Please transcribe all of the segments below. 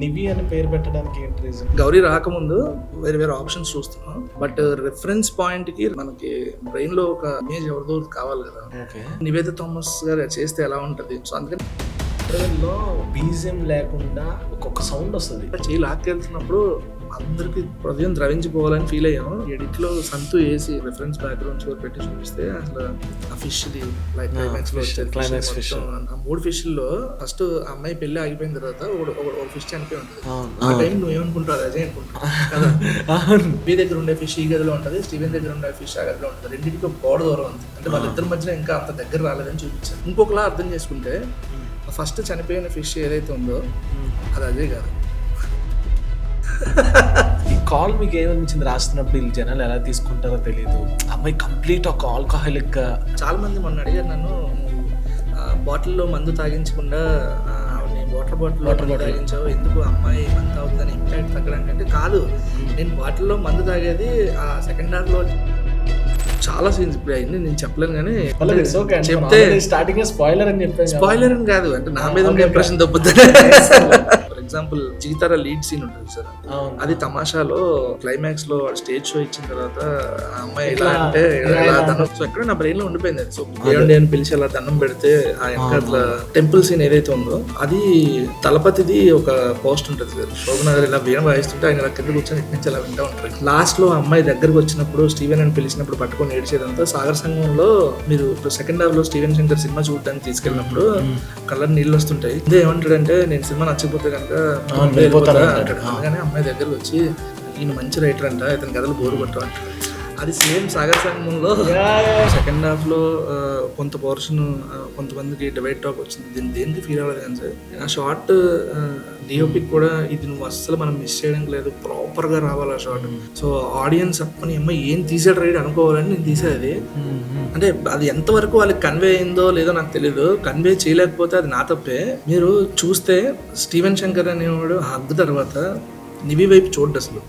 నివి అని పేరు పెట్టడానికి ఏంటి రీజన్? గౌరీ రాకముందు వేరే వేరే ఆప్షన్స్ చూస్తున్నాం, బట్ రిఫరెన్స్ పాయింట్ కి మనకి బ్రెయిన్ లో ఒక ఇమేజ్ ఎవరిదో కావాలి కదా. నివేద థామస్ గారు చేస్తే ఎలా ఉంటది, సో అందుకని లో బీజియం లేకుండా ఒక్కొక్క సౌండ్ వస్తుంది. చేయి లాక్కెళ్తున్నప్పుడు అందరికి హృదయం ద్రవించిపోవాలని ఫీల్ అయ్యాము. ఎడిట్ లో సంతు వేసి రిఫరెన్స్ బ్యాక్గ్రౌండ్ స్కోర్ పెట్టి చూపిస్తే అసలు ఆ fish the like climax fish, ఆ 3 ఫిష్ లో ఫస్ట్ అమ్మాయి పెళ్లి ఆగిపోయిన తర్వాత ఒక ఫిష్ చనిపోయి ఉంటుంది. ఆ టైం నువ్వు ఏమనుకుంటావు, అదే అనుకుంటావు కదా. మీ దగ్గర ఉండే ఫిష్ ఈ గదిలో ఉంటుంది, స్టీవెన్ దగ్గర ఉండే ఫిష్ ఆ గదిలో ఉంటుంది. రెండింటికి ఒక గోడ దూరం ఉంది, అంటే వాళ్ళిద్దరి మధ్యలో ఇంకా అంత దగ్గర రాలేదని చూపించారు. ఇంకొకలా అర్థం చేసుకుంటే ఫస్ట్ చనిపోయిన ఫిష్ ఏదైతే ఉందో అది అదే కాదు. ఈ కాల్ మీకు ఏమనిపించింది రాస్తున్నప్పుడు? వీళ్ళు జనాలు ఎలా తీసుకుంటారో తెలియదు. అమ్మాయి కంప్లీట్ ఒక ఆల్కహాలిక్. చాలా మంది మొన్న అడిగారు నన్ను, బాటిల్లో మందు తాగించకుండా వాటర్ బాటిల్ తాగించావు, ఎందుకు అమ్మాయి మందు తాగుతుందని ఇంపాక్ట్ తగ్గడానికి? అంటే కాదు, నేను బాటిల్లో మందు తాగేది ఆ సెకండ్ హాఫ్ లో చాలా సీన్స్ ఇప్పుడు అయింది, నేను చెప్పలేను కానీ చెప్తే స్టార్టింగ్ స్పాయిలర్ అని చెప్పాను. స్పాయిలర్ అని కాదు, అంటే నా మీద ఉన్న ఇంప్రెషన్ తప్పుతుంది. ఫర్ ఎగ్జాంపుల్ జీతారా లీడ్ సీన్ ఉంటుంది సార్, అది తమాషాలో క్లైమాక్స్ లో స్టేజ్ షో ఇచ్చిన తర్వాత ఆ అమ్మాయి ఎలా అంటే సో ఎక్కడ నా బ్రెయిన్ లో ఉండిపోయింది. సో దేవుడి అని పిలిచి అలా దండం పెడితే ఆ వెనకాల టెంపుల్ సీన్ ఏదైతే ఉందో అది తలపతిది ఒక పోస్ట్ ఉంటుంది సార్. శోభనగర్ ఇలా వీణ వాయిస్తుంటే ఆయన కింద కూర్చొని ఇటు నుంచి అలా వింటూ ఉంటారు. లాస్ట్ లో అమ్మాయి దగ్గరకు వచ్చినప్పుడు స్టీవెన్ అని పిలిచినప్పుడు పట్టుకొని ఏడ్చేదంతా సాగర్ సంఘంలో. మీరు ఇప్పుడు సెకండ్ హాఫ్ లో స్టీవెన్ శంకర్ సినిమా చూడడానికి తీసుకెళ్ళినప్పుడు కళ్ళని నీళ్ళు వస్తుంటాయి. ఇదే ఏమంటాడంటే, నేను సినిమా నచ్చకపోతే కనుక అందుకని అమ్మాయి దగ్గరకు వచ్చి ఈయన మంచి రైటర్ అంట, ఇతని కథలు బోరు కొట్టడం అంటాడు. అది సేమ్ సాగర్ సంఘంలో సెకండ్ హాఫ్ లో కొంత పోర్షన్ కొంతమందికి డివైడ్ టాక్ వచ్చింది. దీన్ని దేనికి ఫీల్ అవ్వలేదు కానీ సార్, ఆ షార్ట్ డిఓపిక్ కూడా ఇది నువ్వు అస్సలు మనం మిస్ చేయడం లేదు, ప్రాపర్ గా రావాలి ఆ షార్ట్. సో ఆడియన్స్ అప్పని అమ్మాయి ఏం తీసాడు రైడ్ అనుకోవాలని నేను తీసేది. అంటే అది ఎంతవరకు వాళ్ళకి కన్వే అయిందో లేదో నాకు తెలియదు. కన్వే చేయలేకపోతే అది నా తప్పే. మీరు చూస్తే స్టీవెన్ శంకర్ అనేవాడు హగ్ తర్వాత నివి వైపు చూడ్డు అసలు.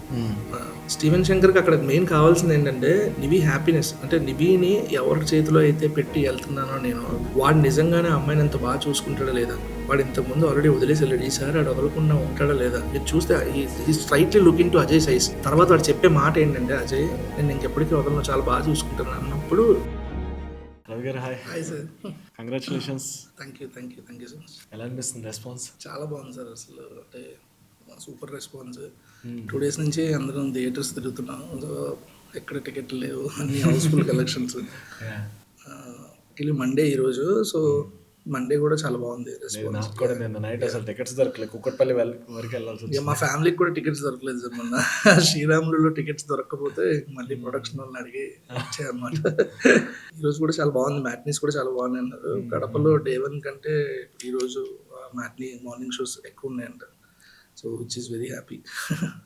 స్టీవెన్ శంకర్కి అక్కడ మెయిన్ కావాల్సింది ఏంటంటే నివి హ్యాపీనెస్. అంటే నివిని ఎవరి చేతిలో అయితే పెట్టి వెళ్తున్నానో నేను, వాడు నిజంగానే అమ్మాయిని ఎంత బాగా చూసుకుంటాడా లేదా, వాడు ఇంతకుముందు ఆల్రెడీ వదిలేసి వెళ్ళాడు, ఈసారి వాడు వదలకుండా ఉంటాడా లేదా. మీరు చూస్తే ఈ straightly looking to Ajay size. తర్వాత వాడు చెప్పే మాట ఏంటంటే, అజయ్ నేను ఇంకెప్పటికీ వదలను, చాలా బాగా చూసుకుంటాను అన్నప్పుడు. రవి గారు hi sir, congratulations. Thank you so much. ఎలా అనిపిస్తుంది రెస్పాన్స్? చాలా బాగుంది సార్, అసలు అంటే సూపర్ రెస్పాన్స్. 2 days నుంచి అందరం థియేటర్స్ తిరుగుతున్నాం. సో ఎక్కడ టికెట్లు లేవు, అన్ని హౌస్ఫుల్ కలెక్షన్స్. మండే ఈరోజు, సో మండే కూడా చాలా బాగుంది రెస్పాన్స్. టికెట్స్ దొరకలేదు, కుక్కట్పల్లి వరకు వెళ్ళాల్సి. మా ఫ్యామిలీకి కూడా టికెట్స్ దొరకలేదు సార్. మొన్న శ్రీరాములలో టికెట్స్ దొరకకపోతే మళ్ళీ ప్రొడక్షన్ వాళ్ళని అడిగి వచ్చాయన్నమాట. ఈరోజు కూడా చాలా బాగుంది, మ్యాట్నీస్ కూడా చాలా బాగున్నాయి అన్నారు. కడపలో Day 1 కంటే ఈరోజు మ్యాట్నీ మార్నింగ్ షోస్ ఎక్కువ ఉన్నాయంట. So which is very happy.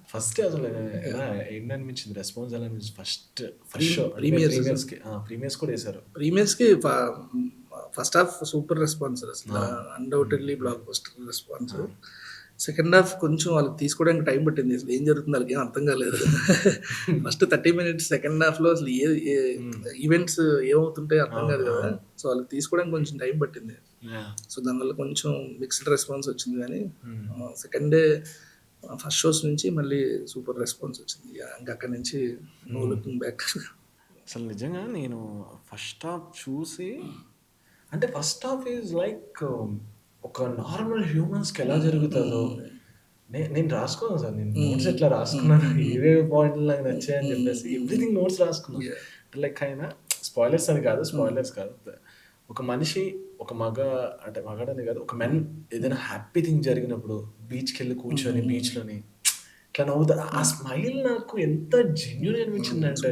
First అసలు ఏంటి అనిపించింది రెస్పాన్స్? ఎలా అనిపించింది ఫస్ట్ షో? ప్రీమియర్స్ కూడా వేశారు. ప్రీమియర్స్కి ఫస్ట్ హాఫ్ సూపర్ రెస్పాన్స్ అసలు, undoubtedly block buster response. Second half కొంచెం వాళ్ళకి తీసుకోవడానికి టైం పట్టింది, అసలు ఏం జరుగుతుంది వాళ్ళకి ఏం అర్థం కాలేదు. ఫస్ట్ 30 minutes సెకండ్ హాఫ్ లో అసలు ఈవెంట్స్ ఏమవుతుంటాయో అర్థం కాదు కదా. సో వాళ్ళకి తీసుకోవడానికి కొంచెం టైం పట్టింది. సో దానివల్ల కొంచెం మిక్స్డ్ రెస్పాన్స్ వచ్చింది. కానీ సెకండ్ డే ఫస్ట్ షోస్ నుంచి మళ్ళీ సూపర్ రెస్పాన్స్ వచ్చింది. ఇంకా అక్కడి నుంచి నో లుకింగ్ బ్యాక్. అసలు నిజంగా నేను ఫస్ట్ హాఫ్ చూసి, అంటే ఫస్ట్ హాఫ్ ఈజ్ లైక్ ఒక నార్మల్ హ్యూమన్స్కి ఎలా జరుగుతుందో నేను రాసుకున్నాను సార్. నేను నోట్స్ ఎట్లా రాసుకున్నాను, ఏవే పాయింట్లు నాకు నచ్చాయని చెప్పేసి ఎవ్రీథింగ్ నోట్స్ రాసుకున్నాను. లైక్ అయినా స్పాయిలర్స్ అని కాదు, స్పాయిలర్స్ కాదు. ఒక మనిషి, ఒక మగాడని కాదు, ఒక మెన్ ఏదైనా హ్యాపీ థింగ్ జరిగినప్పుడు బీచ్కి వెళ్ళి కూర్చొని బీచ్లోని ఇట్లా నవ్వుతారు. ఆ స్మైల్ నాకు ఎంత జెన్యూన్ అనిపించింది అంటే,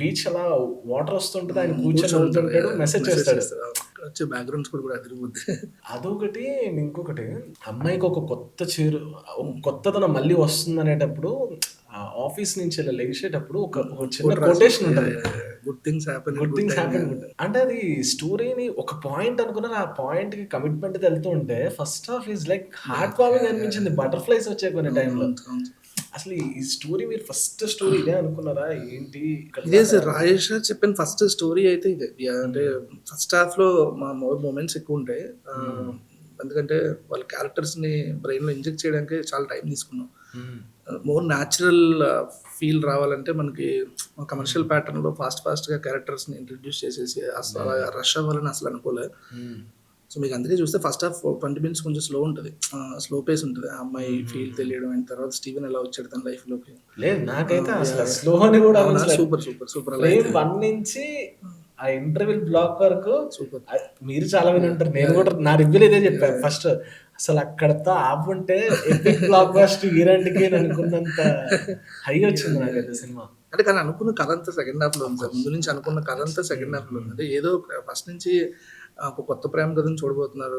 బీచ్ అలా వాటర్ వస్తుంటుంది, ఆయన కూర్చొని నవ్వుతుంటాడు, మెసేజ్ చేస్తాడు, బ్యాక్గ్రౌండ్స్ కూడా అదిరిపోద్ది. అదొకటి. ఇంకొకటి, అమ్మాయికి ఒక కొత్తదనం మళ్ళీ వస్తుంది అనేటప్పుడు ఆఫీస్ నుంచి ఇలా లెగిసేటప్పుడు ఒక చిన్న కొటేషన్ ఉంటుంది, గుడ్ థింగ్స్ హ్యాపెన్. అంటే అది స్టోరీని ఒక పాయింట్ అనుకున్నారు, ఆ పాయింట్ కి కమిట్మెంట్ వెళ్తూ ఉంటే first half is like heart warming అనిపించింది. బటర్ఫ్లైస్ వచ్చాయి కొన్ని టైంలో. అసలు ఈ స్టోరీ మీరు ఫస్ట్ స్టోరీ ఇదే అనుకున్నారా ఏంటి? ఇదే సార్, రాజేష్ గారు చెప్పిన ఫస్ట్ స్టోరీ అయితే ఇదే. అంటే ఫస్ట్ హాఫ్ లో మా మూమెంట్స్ ఎక్కువ ఉంటాయి, ఎందుకంటే వాళ్ళ క్యారెక్టర్స్ని బ్రెయిన్లో ఇంజెక్ట్ చేయడానికి చాలా టైం తీసుకున్నాం. మోర్ న్యాచురల్ ఫీల్ రావాలంటే మనకి కమర్షియల్ ప్యాటర్న్లో ఫాస్ట్గా క్యారెక్టర్స్ని ఇంట్రడ్యూస్ చేసేసి అసలు అలా రష్ అవ్వాలని అసలు అనుకోలే. సో మీకు అందుకే చూస్తే ఫస్ట్ హాఫ్ 20 minutes కొంచెం స్లో ఉంటుంది, స్లో పేస్ ఉంటుంది. ఆ అమ్మాయి ఫీల్ తెలియడం అయిన తర్వాత స్టీవెన్ ఎలా వచ్చాడు తన లైఫ్లోకి. లేదు నాకైతే అసలు స్లో అని కూడా సూపర్ అలా 1 నుంచి ఆ ఇంటర్వెల్ బ్లాక్ వరకు సూపర్. మీరు చాలా మంది ఉంటారు, నేను కూడా నా రివ్యూలో ఇదే చెప్పాను ఫస్ట్. అసలు అక్కడతో ఆపుంటే ఎపిక్ బ్లాక్ బస్టర్ ఈరంటికి అనుకున్నంత హై వచ్చింది నాకైతే సినిమా. అంటే కానీ అనుకున్న కథ అంతా సెకండ్ హాఫ్లో ఉంది సార్. ముందు నుంచి అనుకున్న కథ అంతా సెకండ్ హాఫ్లో ఉంది. అంటే ఏదో ఫస్ట్ నుంచి ఒక కొత్త ప్రేమ కథను చూడబోతున్నారు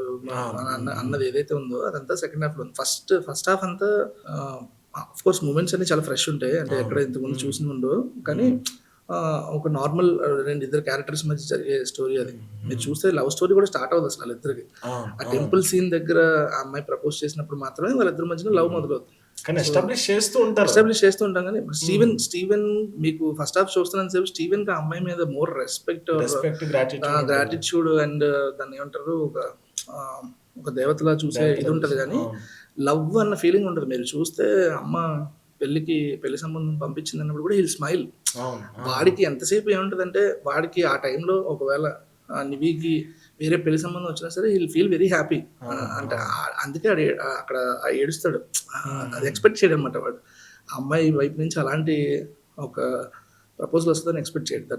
అన్నది ఏదైతే ఉందో అదంతా సెకండ్ హాఫ్లో ఉంది. ఫస్ట్ హాఫ్ అంతా ఆఫ్ కోర్స్ మూమెంట్స్ అన్ని చాలా ఫ్రెష్ ఉంటాయి, అంటే ఎక్కడ ఇంతకుముందు చూసిన ఉండవు. కానీ ఒక నార్మల్ ఇద్దరు క్యారెక్టర్స్ మధ్య జరిగే స్టోరీ అది. మీరు చూస్తే లవ్ స్టోరీ కూడా స్టార్ట్ అవుతుంది అసలు వాళ్ళిద్దరికి. ఆ టెంపుల్ సీన్ దగ్గర ఆ అమ్మాయి ప్రపోజ్ చేసినప్పుడు మాత్రమే వాళ్ళిద్దరి మధ్యన లవ్ మొదలవుతుంది. కానీ ఎస్టాబ్లిష్ చేస్తూ ఉంటాం. కానీ స్టీవెన్ మీకు ఫస్ట్ హాఫ్ చూస్తున్నాను సేపు స్టీవెన్ కి ఆ అమ్మాయి మీద మోర్ రెస్పెక్ట్, గ్రాటిట్యూడ్ అండ్ దాన్ని ఏమంటారు ఒక దేవతలా చూసే ఇది ఉంటుంది. కానీ లవ్ అన్న ఫీలింగ్ ఉంటుంది. మీరు చూస్తే అమ్మ పెళ్లి సంబంధం పంపించింది అన్నప్పుడు కూడా హీల్ స్మైల్. వాడికి ఎంతసేపు ఏముంటుందంటే వాడికి ఆ టైంలో ఒకవేళ నివికి వేరే పెళ్లి సంబంధం వచ్చినా సరే హీల్ ఫీల్ వెరీ హ్యాపీ. అంటే అందుకే అక్కడ ఏడుస్తాడు. అది ఎక్స్పెక్ట్ చేయడం అనమాట వాడు. ఆ అమ్మాయి వైపు నుంచి అలాంటి ఒక ప్రపోజల్ వస్తుందని ఎక్స్పెక్ట్ చేయడు.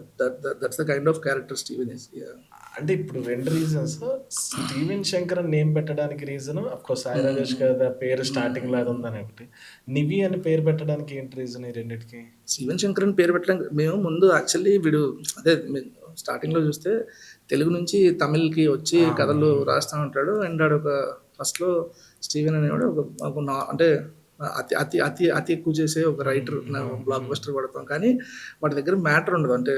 That's the kind of character Steven is. అంటే ఇప్పుడు 2 reasons. స్టీవెన్ శంకర్ అని నేమ్ పెట్టడానికి రీజన్ అఫ్కోర్స్ సాయి రాజేష్ గారి పేరు స్టార్టింగ్ లో అది ఉందని ఒకటి, నివి అని పేరు పెట్టడానికి ఏంటి రీజన్ ఈ రెండింటికి? స్టీవెన్ శంకర్ అని పేరు పెట్టడానికి మేము ముందు యాక్చువల్లీ వీడు అదే స్టార్టింగ్ లో చూస్తే తెలుగు నుంచి తమిళ్కి వచ్చి కథలు రాస్తూ ఉంటాడు. అండ్ వాడు ఒక ఫస్ట్ లో స్టీవెన్ అనేవాడు ఒక అంటే అతి అతి అతి అతి ఎక్కువ చేసే ఒక రైటర్, బ్లాక్ బస్టర్ పడతాం. కానీ వాటి దగ్గర మ్యాటర్ ఉండదు. అంటే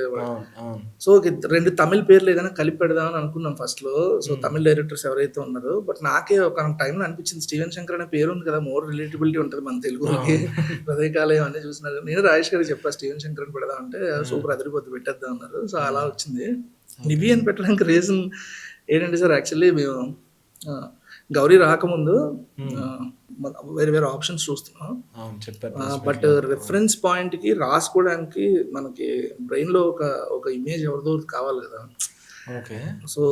సో 2 తమిళ పేర్లు ఏదైనా కలిపి పెడదామని అనుకున్నాం ఫస్ట్ లో. సో తమిళ డైరెక్టర్స్ ఎవరైతే ఉన్నారో, బట్ నాకే ఒక టైంలో అనిపించింది స్టీవెన్ శంకర్ అనే పేరు ఉంది కదా, మోర్ రిలేటబిలిటీ ఉంటుంది మన తెలుగుకి. హృదయకాలయం అన్నీ చూసినారు. నేను రాజేష్ గారికి చెప్పా స్టీవెన్ శంకర్ అని పెడదాం అంటే సూపర్ అదిరిపోతే పెట్టేద్దాం అన్నారు. సో అలా వచ్చింది. నివి అని పెట్టడానికి రీజన్ ఏంటంటే సార్, యాక్చువల్లీ మేము గౌరీ రాకముందు వేరే వేరే ఆప్షన్స్ చూస్తున్నాం. బట్ రిఫరెన్స్ పాయింట్కి రాసుకోవడానికి మనకి బ్రెయిన్లో ఒక ఇమేజ్ ఎవరిదో కావాలి కదా. సో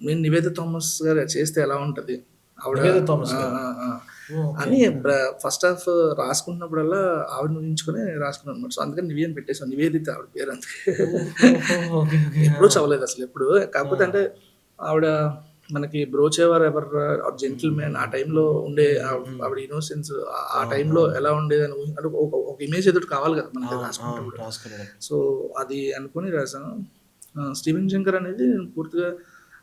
నేను నివేద థామస్ గారు చేస్తే ఎలా ఉంటుంది ఆవిడ అని ఫస్ట్ హాఫ్ రాసుకున్నప్పుడల్లా ఆవిడ నుంచుకొని రాసుకున్నాను అనమాట. సో అందుకని నివేదన పెట్టేసాను, నివేదిత ఆవిడ పేరు. అంతే ఎప్పుడూ చదవలేదు అసలు ఎప్పుడు. కాకపోతే అంటే ఆవిడ మనకి బ్రోచేవారు ఎవర్ జెంటిల్ మ్యాన్ ఆ టైంలో ఉండే ఆవిడ ఇన్నోసెన్స్ ఆ టైంలో ఎలా ఉండేది అని అంటే ఒక ఇమేజ్ ఎదుటి కావాలి కదా మనకి రాసుకుంటాం. సో అది అనుకుని రాశాను. స్టీవెన్ శంకర్ అనేది పూర్తిగా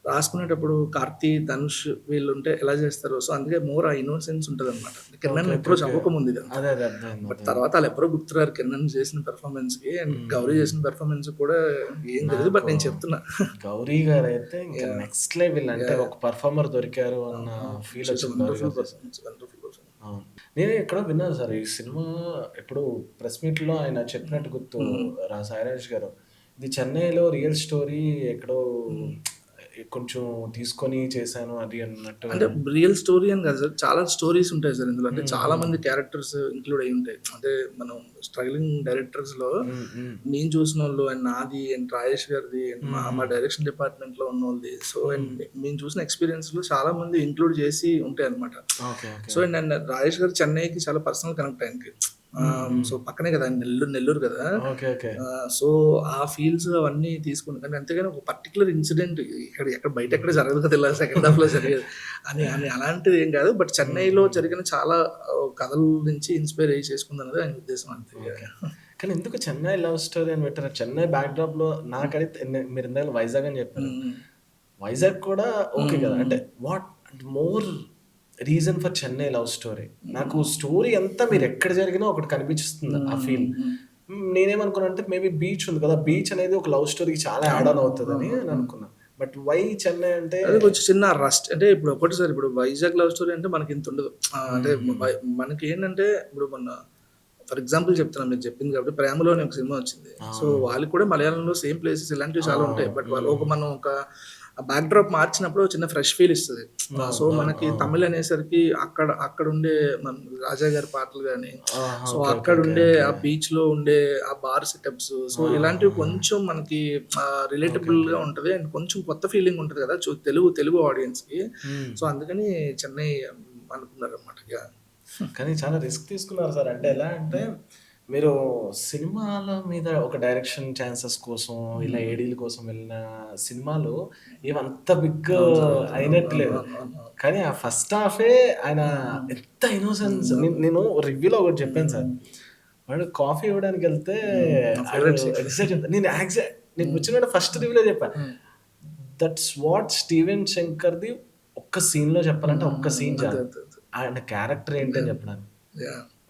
రాసుకునేటప్పుడు కార్తీ, ధనుష్ వీళ్ళు ఉంటే ఎలా చేస్తారు. సో అందుకే మోర్ ఆ ఇన్నోసెన్స్ ఉంటుంది అనమాట. కిరణ్ ఎప్పుడో చదువుకోముంది ఇది. బట్ తర్వాత వాళ్ళు ఎవరో గుర్తురారు కిరణ్ చేసిన పెర్ఫార్మెన్స్ కి అండ్ గౌరీ చేసిన పెర్ఫార్మెన్స్ కూడా ఏం తెలియదు. బట్ నేను చెప్తున్నా గౌరీ గారు అయితే నెక్స్ట్ లెవెల్, అంటే ఒక పర్ఫార్మర్ దొరికారు అన్న ఫీల్ వచ్చింది. నేను ఎక్కడో విన్నాను సార్ ఈ సినిమా ఎప్పుడు ప్రెస్ మీట్ లో ఆయన చెప్పినట్టు గుర్తు సాయిరాజ్ గారు, ఇది చెన్నైలో రియల్ స్టోరీ ఎక్కడో కొంచెం తీసుకొని చేశాను అది అన్నట్టు. అంటే రియల్ స్టోరీ అని కాదు సార్, చాలా స్టోరీస్ ఉంటాయి సార్ ఇందులో. అంటే చాలా మంది క్యారెక్టర్స్ ఇంక్లూడ్ అయి ఉంటాయి. అంటే మనం స్ట్రగ్లింగ్ డైరెక్టర్స్ లో నేను చూసిన వాళ్ళు అండ్ నాది అండ్ రాజేష్ గారిది అండ్ మా డైరెక్షన్ డిపార్ట్మెంట్ లో ఉన్న వాళ్ళది. సో అండ్ మేము చూసిన ఎక్స్పీరియన్స్ లో చాలా మంది ఇంక్లూడ్ చేసి ఉంటాయి అనమాట. సో అండ్ రాజేష్ గారు చెన్నైకి చాలా పర్సనల్ కనెక్ట్ ఆయనకి. సో పక్కనే కదా నెల్లూరు కదా. సో ఆ ఫీల్స్ అవన్నీ తీసుకుని, కానీ అంతేగాని ఒక పర్టికులర్ ఇన్సిడెంట్ ఎక్కడ బయట ఎక్కడ జరగదు కదా ఇలా సెకండ్ హాఫ్ లో జరిగేది అని అలాంటిది ఏం కాదు. బట్ చెన్నైలో జరిగిన చాలా కథల నుంచి ఇన్స్పైర్ అయ్యి చేసుకుందన్నది ఆయన ఉద్దేశం అంతే. కానీ ఎందుకు చెన్నై లవ్ స్టోరీ అని పెట్టారు? చెన్నై బ్యాక్ డ్రాప్ లో నాకైతే మీరు ఇందాక వైజాగ్ అని చెప్పారు, వైజాగ్ కూడా ఓకే కదా. అంటే what more reason for Chennai love story? నాకు స్టోరీ అంతా మీరు ఎక్కడ జరిగినా ఒకటి కనిపిస్తుంది ఆ ఫీల్. నేనేమనుకున్నా అంటే మేబీ బీచ్ ఉంది కదా, బీచ్ అనేది ఒక లవ్ స్టోరీకి చాలా యాడ్ ఆన్ అవుతుంది అని అనుకున్నా. బట్ వై చెన్నై అంటే అది కొంచెం చిన్న రస్ట్. అంటే ఇప్పుడు ఒకటి సార్, ఇప్పుడు వైజాగ్ లవ్ స్టోరీ అంటే మనకి ఇంత ఉండదు. అంటే మనకి ఏంటంటే ఇప్పుడు మొన్న ఫర్ ఎగ్జాంపుల్ చెప్తున్నాను, మీరు చెప్పింది కాబట్టి ప్రేమలో ఒక సినిమా వచ్చింది. సో వాళ్ళకి కూడా మలయాళంలో సేమ్ ప్లేసెస్ ఇలాంటివి చాలా ఉంటాయి. బట్ వాళ్ళు మనం ఒక ఆ బ్యాక్ డ్రాప్ మార్చినప్పుడు చిన్న ఫ్రెష్ ఫీల్ ఇస్తుంది. సో మనకి తమిళ్ అనేసరికి అక్కడ ఉండే మన రాజా గారి పాటలు కానీ, సో అక్కడ ఉండే ఆ బీచ్ లో ఉండే ఆ బార్ సెటప్స్, సో ఇలాంటివి కొంచెం మనకి రిలేటబుల్ గా ఉంటది అండ్ కొంచెం కొత్త ఫీలింగ్ ఉంటది కదా తెలుగు ఆడియన్స్ కి. సో అందుకని చెన్నై అనుకున్నారు అనమాట. కానీ చాలా రిస్క్ తీసుకున్నారు సార్. అంటే ఎలా అంటే మీరు సినిమాల మీద ఒక డైరెక్షన్ ఛాన్సెస్ కోసం ఇలా ఏడీల కోసం వెళ్ళిన సినిమాలు ఏమంత బిగ్ అయినట్లేదు. కానీ ఆ ఫస్ట్ హాఫే ఆయన ఎంత ఇన్నోసెన్స్. నేను రివ్యూలో ఒకటి చెప్పాను సార్, వాడు కాఫీ ఇవ్వడానికి వెళ్తే నేను వచ్చిన ఫస్ట్ రివ్యూలో చెప్పాను, దట్స్ వాట్ స్టీవెన్ శంకర్ది ఒక్క సీన్ లో చెప్పాలంటే ఒక్క సీన్ చాలు ఆయన క్యారెక్టర్ ఏంటని చెప్పడానికి.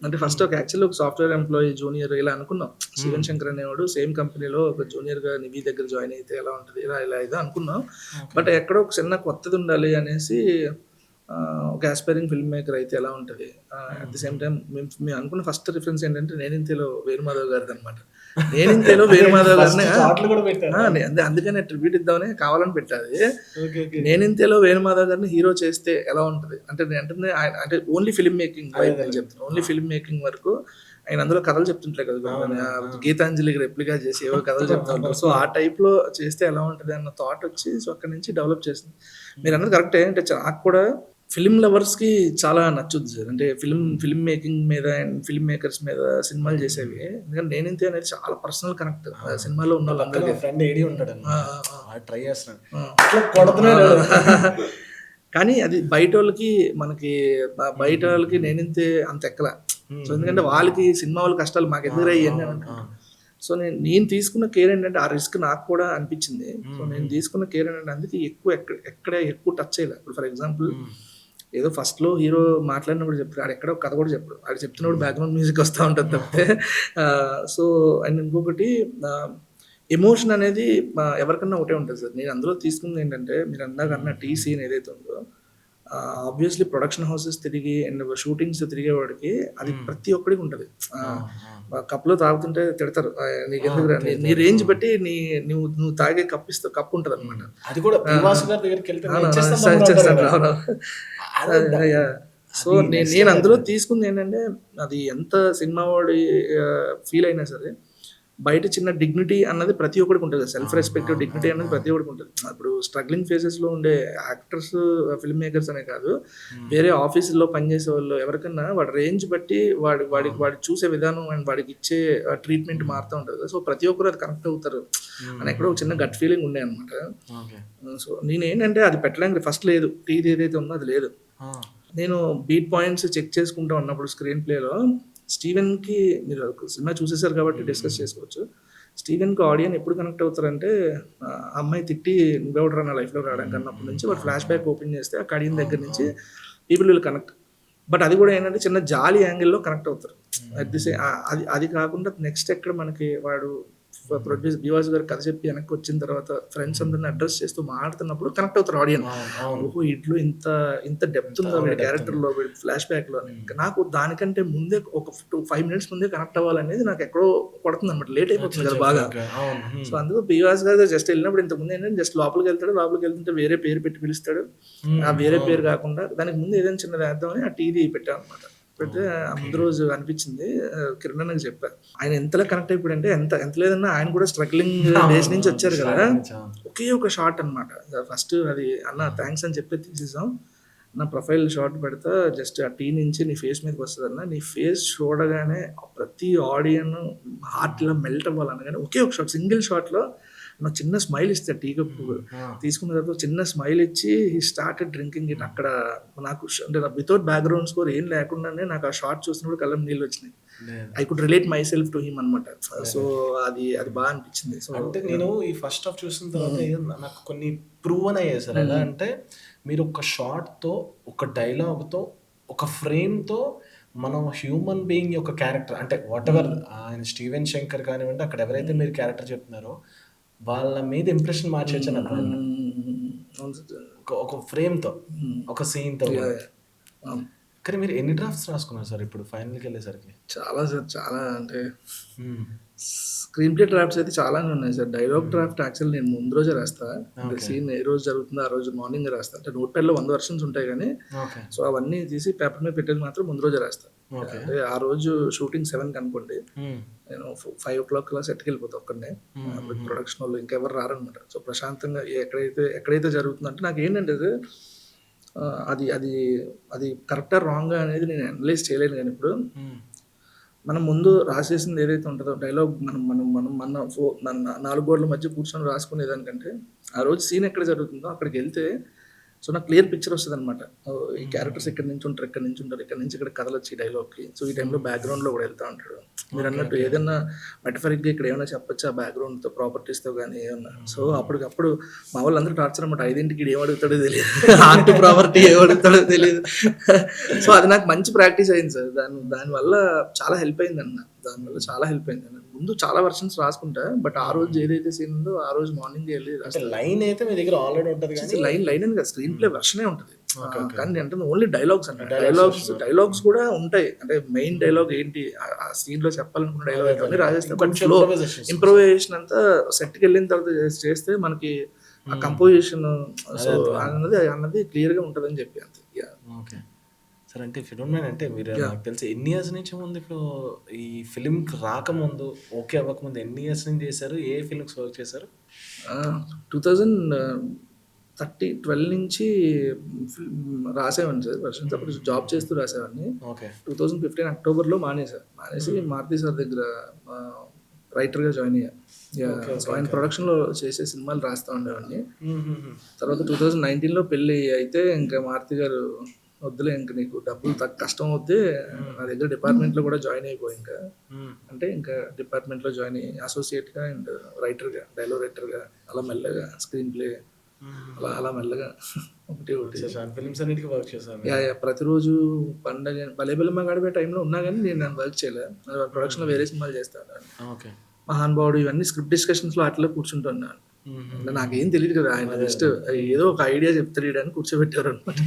అంటే ఫస్ట్ యాక్చువల్లీ ఒక సాఫ్ట్వేర్ ఎంప్లాయీ జూనియర్ ఇలా అనుకున్నాం. స్టీవెన్ శంకర్ అనేవాడు సేమ్ కంపెనీలో ఒక జూనియర్ గా నివి దగ్గర జాయిన్ అయితే ఎలా ఉంటుంది ఇలా ఏదో అనుకున్నాం. బట్ ఎక్కడో ఒక చిన్న కొత్తది ఉండాలి అనేసి ఒక ఆస్పైరింగ్ ఫిల్మ్ మేకర్ అయితే ఎలా ఉంటుంది. అట్ ది సేమ్ టైం మేము అనుకున్న ఫస్ట్ రిఫరెన్స్ ఏంటంటే నేనింతేలో వేణుమాధవ్ గారిది అనమాట. నేనింతేలో వేణుమాధవ్ గారిని అందుకనే ట్రిబ్యూట్ ఇద్దామని కావాలని పెట్టాది. నేనింతేలో వేణుమాధవ్ గారిని హీరో చేస్తే ఎలా ఉంటుంది అంటే ఓన్లీ ఫిల్మ్ మేకింగ్ నేను చెప్తాను. ఓన్లీ ఫిల్మ్ మేకింగ్ వరకు ఆయన అందులో కథలు చెప్తుంటారు కదా, గీతాంజలికి రెప్లికా చేసి ఏవో కథలు చెప్తా ఉంటారు. సో ఆ టైప్ లో చేస్తే ఎలా ఉంటుంది అన్న థాట్ వచ్చి సో అక్కడ నుంచి డెవలప్ చేసింది. మీరు అన్నది కరెక్టే. అంటే నాకు కూడా ఫిల్మ్ లవర్స్ కి చాలా నచ్చుద్ది సార్. అంటే ఫిల్మ్ మేకింగ్ మీద అండ్ ఫిల్మ్ మేకర్స్ మీద సినిమాలు చేసేవి. ఎందుకంటే నేనింతే అనేది చాలా పర్సనల్ కనెక్ట్ సినిమాలో ఉన్న వాళ్ళందరికీ. ఫ్రెండ్ ఏడి ఉంటాడు ట్రై చేస్తున్నాడు కానీ అది బయట వాళ్ళకి నేనింతే అంత ఎక్కల. సో ఎందుకంటే వాళ్ళకి సినిమా వాళ్ళ కష్టాలు మాకు ఎదురయ్యి అని అంటున్నాను. సో నేను తీసుకున్న కేర్ ఏంటంటే ఆ రిస్క్ నాకు కూడా అనిపించింది. సో నేను తీసుకున్న కేర్ ఏంటంటే అందుకే ఎక్కువ టచ్ చేయలేదు. ఇప్పుడు ఫర్ ఎగ్జాంపుల్ ఏదో ఫస్ట్ లో హీరో మాట్లాడినప్పుడు చెప్తాడు, ఆడు ఎక్కడో కథ కూడా చెప్పడు, ఆడు చెప్తున్నప్పుడు బ్యాక్గ్రౌండ్ మ్యూజిక్ వస్తూ ఉంటుంది తప్పితే. సో అండ్ ఇంకొకటి ఎమోషన్ అనేది ఎవరికన్నా ఒకటే ఉంటుంది సార్. నేను అందులో తీసుకుంది ఏంటంటే మీరు అందాకన్నా టీ సీన్ ఏదైతే ఉందో ఆబ్వియస్లీ ప్రొడక్షన్ హౌసెస్ తిరిగి అండ్ షూటింగ్స్ తిరిగేవాడికి అది ప్రతి ఒక్కడికి ఉంటుంది. కప్లో తాగుతుంటే తిడతారు, నీకు ఎందుకు నీ రేంజ్ బట్టి నువ్వు తాగే కప్పు ఉంటుంది అనమాట. అది కూడా సో నేను అందులో తీసుకుంది ఏంటంటే అది ఎంత సినిమా వాడి ఫీల్ అయినా సరే బయట చిన్న డిగ్నిటీ అన్నది ప్రతి ఒక్కరికి ఉంటుంది. సెల్ఫ్ రెస్పెక్ట్ డిగ్నిటీ అన్నది ప్రతి ఒక్కరికి ఉంటుంది. ఇప్పుడు స్ట్రగ్లింగ్ ఫేజెస్లో ఉండే యాక్టర్స్ ఫిల్మ్ మేకర్స్ అనే కాదు, వేరే ఆఫీసుల్లో పనిచేసే వాళ్ళు ఎవరికన్నా వాడి రేంజ్ బట్టి వాడి చూసే విధానం అండ్ వాడికి ఇచ్చే ట్రీట్మెంట్ మారుతూ ఉంటుంది. సో ప్రతి ఒక్కరు అది కనెక్ట్ అవుతారు అని ఎక్కడో చిన్న గట్ ఫీలింగ్ ఉండే అనమాట. సో నేనేంటంటే అది పెట్టడానికి ఫస్ట్ లేదు, టీది ఏదైతే ఉందో అది లేదు. నేను బీట్ పాయింట్స్ చెక్ చేసుకుంటూ ఉన్నప్పుడు స్క్రీన్ ప్లేలో స్టీవెన్కి మీరు సినిమా చూసేసారు కాబట్టి డిస్కస్ చేసుకోవచ్చు. స్టీవెన్కి ఆడియన్ ఎప్పుడు కనెక్ట్ అవుతారంటే అమ్మాయి తిట్టి నువ్వెవడరా నా లైఫ్లో రావడానికి అన్నప్పటి నుంచి వాడు ఫ్లాష్ బ్యాక్ ఓపెన్ చేస్తే ఆ కడియన్ దగ్గర నుంచి పీపుల్ విల్ కనెక్ట్. బట్ అది కూడా ఏంటంటే చిన్న జాలి యాంగిల్లో కనెక్ట్ అవుతారు. అట్ ది సేమ్ అది కాకుండా నెక్స్ట్ ఎక్కడ మనకి వాడు ప్రొడ్యూస్ దివాస్ గారు కథ చెప్పి వెనక్కి వచ్చిన తర్వాత ఫ్రెండ్స్ అందరిని అడ్రస్ చేస్తూ మాట్లాడుతున్నప్పుడు కనెక్ట్ అవుతారు ఆడియన్స్. ఓహో ఇట్లో ఇంత డెప్త్ ఉందా వీడి క్యారెక్టర్లో, వీడి ఫ్లాష్ బ్యాక్లో. నాకు దానికంటే ముందే ఒక 5 minutes ముందే కనెక్ట్ అవ్వాలనేది నాకు ఎక్కడో పడుతుంది అనమాట, లేట్ అయిపోతుంది కదా బాగా. సో అందుకు దివాస్ గారు జస్ట్ వెళ్ళినప్పుడు ఇంతకుముందు ఏంటంటే జస్ట్ లోపలికి వెళ్తుంటే వేరే పేరు పెట్టి పిలుస్తాడు. ఆ వేరే పేరు కాకుండా దానికి ముందు ఏదైనా చిన్నది వేద్దామని ఆ టీవీ పెట్టాను అనమాట. పెడితే ముందు రోజు అనిపించింది, కిరణ్ నాకు చెప్పారు ఆయన ఎంతలా కనెక్ట్ అయిపోయి అంటే ఎంత లేదన్నా ఆయన కూడా స్ట్రగ్లింగ్ డేస్ నుంచి వచ్చారు కదా. ఒకే ఒక షార్ట్ అనమాట ఫస్ట్, అది అన్న థ్యాంక్స్ అని చెప్పి తీసేసాం. నా ప్రొఫైల్ షార్ట్ పెడతా జస్ట్ ఆ టీ నుంచి నీ ఫేస్ మీదకి వస్తుంది అన్న, నీ ఫేస్ చూడగానే ప్రతి ఆడియన్ హార్ట్ ఇలా మెల్ట్ అవ్వాలనగానే ఒకే ఒక షార్ట్, సింగిల్ షాట్లో నాకు చిన్న స్మైల్ ఇస్తాడు. టీ కప్పు తీసుకున్న తర్వాత చిన్న స్మైల్ ఇచ్చి హీ స్టార్టెడ్ డ్రింకింగ్ ఇట్. అక్కడ నాకు అంటే వితౌట్ బ్యాక్గ్రౌండ్ స్కోర్ ఏం లేకుండానే నాకు ఆ షార్ట్ చూసినప్పుడు కళ్ళం నీళ్ళు వచ్చినాయి. I could relate my self to him అనమాట. సో అది బాగా అనిపించింది. సో అంటే నేను ఈ ఫస్ట్ హాఫ్ చూసిన తర్వాత నాకు కొన్ని ప్రూవన్ అయ్యాయి సార్. ఎలా అంటే మీరు ఒక షార్ట్తో, ఒక డైలాగ్తో, ఒక ఫ్రేమ్తో మనం హ్యూమన్ బీయింగ్ యొక్క క్యారెక్టర్ అంటే వాట్ ఎవర్ ఆయన స్టీవెన్ శంకర్ కానివ్వండి, అక్కడ ఎవరైతే మీరు క్యారెక్టర్ చెప్తున్నారో వాళ్ళ మీద ఇంప్రెషన్ మార్చేయచ్చు నాకు. ఒక ఫ్రేమ్తో, ఒక సీన్తో. కానీ మీరు ఎన్ని డ్రాఫ్ట్స్ రాసుకున్నారు సార్ ఇప్పుడు ఫైనల్కి వెళ్ళేసరికి? చాలా సార్, చాలా అంటే స్క్రీన్ ప్లే డ్రాఫ్ట్స్ అయితే చాలానే ఉన్నాయి సార్. డైలాగ్ డ్రాఫ్ట్ యాక్చువల్ నేను ముందు రోజే రాస్తా. అంటే సీన్ ఏ రోజు జరుగుతుందో ఆ రోజు మార్నింగ్ రాస్తా. అంటే నోట్ ప్యాడ్లో 100 వెర్షన్స్ ఉంటాయి కానీ సో అవన్నీ తీసి పేపర్ మీద పెట్టేది మాత్రం ముందు రోజే రాస్తా. అంటే ఆ రోజు షూటింగ్ 7కి అనుకోండి, నేను 5 o'clock కల్లా సెట్కి వెళ్ళిపోతా ఒక్కడనే. ప్రొడక్షన్ వాళ్ళు ఇంకెవరు రారనమాట. సో ప్రశాంతంగా ఎక్కడైతే జరుగుతుందంటే నాకు ఏంటంటే అది అది అది కరెక్టా రాంగా అనేది నేను అనలైజ్ చేయలేను. కానీ ఇప్పుడు మనం ముందు రాసేసింది ఏదైతే ఉంటుందో డైలాగ్ మనం మనం మనం మన 4 గోడల మధ్య కూర్చొని రాసుకునేదానికంటే ఆ రోజు సీన్ ఎక్కడ జరుగుతుందో అక్కడికి వెళ్తే సో నాకు క్లియర్ పిక్చర్ వస్తుంది అనమాట. ఈ క్యారెక్టర్స్ ఇక్కడ నుంచి ఉంటారు, ఇక్కడ నుంచి ఉంటారు, ఇక్కడ నుంచి ఇక్కడ కథలు వచ్చి డైలాగ్కి. సో ఈ టైంలో బ్యాక్గ్రౌండ్లో కూడా వెళ్తూ ఉంటాడు. మీరు అన్నట్టు ఏదైనా మెటఫరిక్గా ఇక్కడ ఏమైనా చెప్పొచ్చు ఆ బ్యాక్గ్రౌండ్తో ప్రాపర్టీస్తో కానీ ఏమన్నా. సో అప్పటికప్పుడు మా వాళ్ళందరూ టార్చర్ అనమాట. 5ంటికి ఏం అడుగుతాడో తెలియదు, ఆర్ట్ ప్రాపర్టీ ఏం అడుగుతాడో తెలియదు. సో అది నాకు మంచి ప్రాక్టీస్ అయింది సార్. దానివల్ల చాలా హెల్ప్ అయింది అన్న. దానివల్ల చాలా హెల్ప్ అయింది అన్న. ముందు చాలా వర్షన్స్ రాసుకుంటా, బట్ ఆ రోజు ఏదైతే సీన్ ఉందో ఆ రోజు మార్నింగ్ వెళ్ళి లైన్ అయితే మీ దగ్గర ఆల్రెడీ ఉంటుంది. లైన్ అని కదా, స్క్రీన్ ప్లే వర్షనే ఉంటుంది. కానీ అంటే ఓన్లీ డైలాగ్స్ అంటే డైలాగ్స్ కూడా ఉంటాయి. అంటే మెయిన్ డైలాగ్ ఏంటి ఆ సీన్ లో చెప్పాలనుకున్న డైలాగ్ అన్ని రాసేస్తే, బట్ ఫ్లో ఇంప్రూవైజేషన్ అంతా సెట్కి వెళ్ళిన తర్వాత చేస్తే మనకి ఆ కంపోజిషన్ అన్నది క్లియర్ గా ఉంటుందని చెప్పి అంతే. సార్ అంటే ఇఫ్ యూ డోంట్ మైండ్, అంటే మీరు నాకు తెలిసి ఎన్ని ఇయర్స్ నుంచి ముందు ఇప్పుడు ఈ ఫిలింకి రాకముందు, ఓకే అవ్వకముందు ఎన్ని ఇయర్స్ నుంచి చేశారు? ఏ ఫిలిమ్స్ వర్క్ చేశారు? 2012 నుంచి రాసేవాడిని సార్ వర్షన్స్. అప్పుడు జాబ్ చేస్తూ రాసేవాడిని. 2015 అక్టోబర్లో మానేసి మారుతి సార్ దగ్గర రైటర్గా జాయిన్ అయ్యా. సో ఆయన ప్రొడక్షన్లో చేసే సినిమాలు రాస్తూ ఉండేవాడిని. తర్వాత 2019లో పెళ్ళి అయితే ఇంకా మారుతి గారు వద్దులే, ఇంకా నీకు డబ్బులు కష్టం అవుద్ది, నా దగ్గర డిపార్ట్మెంట్లో కూడా జాయిన్ అయిపోయి అంటే ఇంకా డిపార్ట్మెంట్లో జాయిన్ అయ్యి అసోసియేట్గా అండ్ రైటర్గా, డైలాగ్ రైటర్గా అలా మెల్లగా స్క్రీన్ ప్లే అలా మెల్లగా ఒకటి ఫిల్మ్స్ అన్నిటికీ వర్క్ చేశాను. ప్రతిరోజు పండగ భలే బలమ్మ గడిపే టైంలో ఉన్నా కానీ నేను వర్క్ చేయలేదు. ప్రొడక్షన్లో వేరే సినిమాలు చేస్తాను. మహానుభావుడు ఇవన్నీ స్క్రిప్ట్ డిస్కషన్స్లో అట్లా కూర్చుంటున్నాను. నాకేం తెలియదు కదా, ఆయన జస్ట్ ఏదో ఒక ఐడియా చెప్తాడని కూర్చోబెట్టారు అనమాట.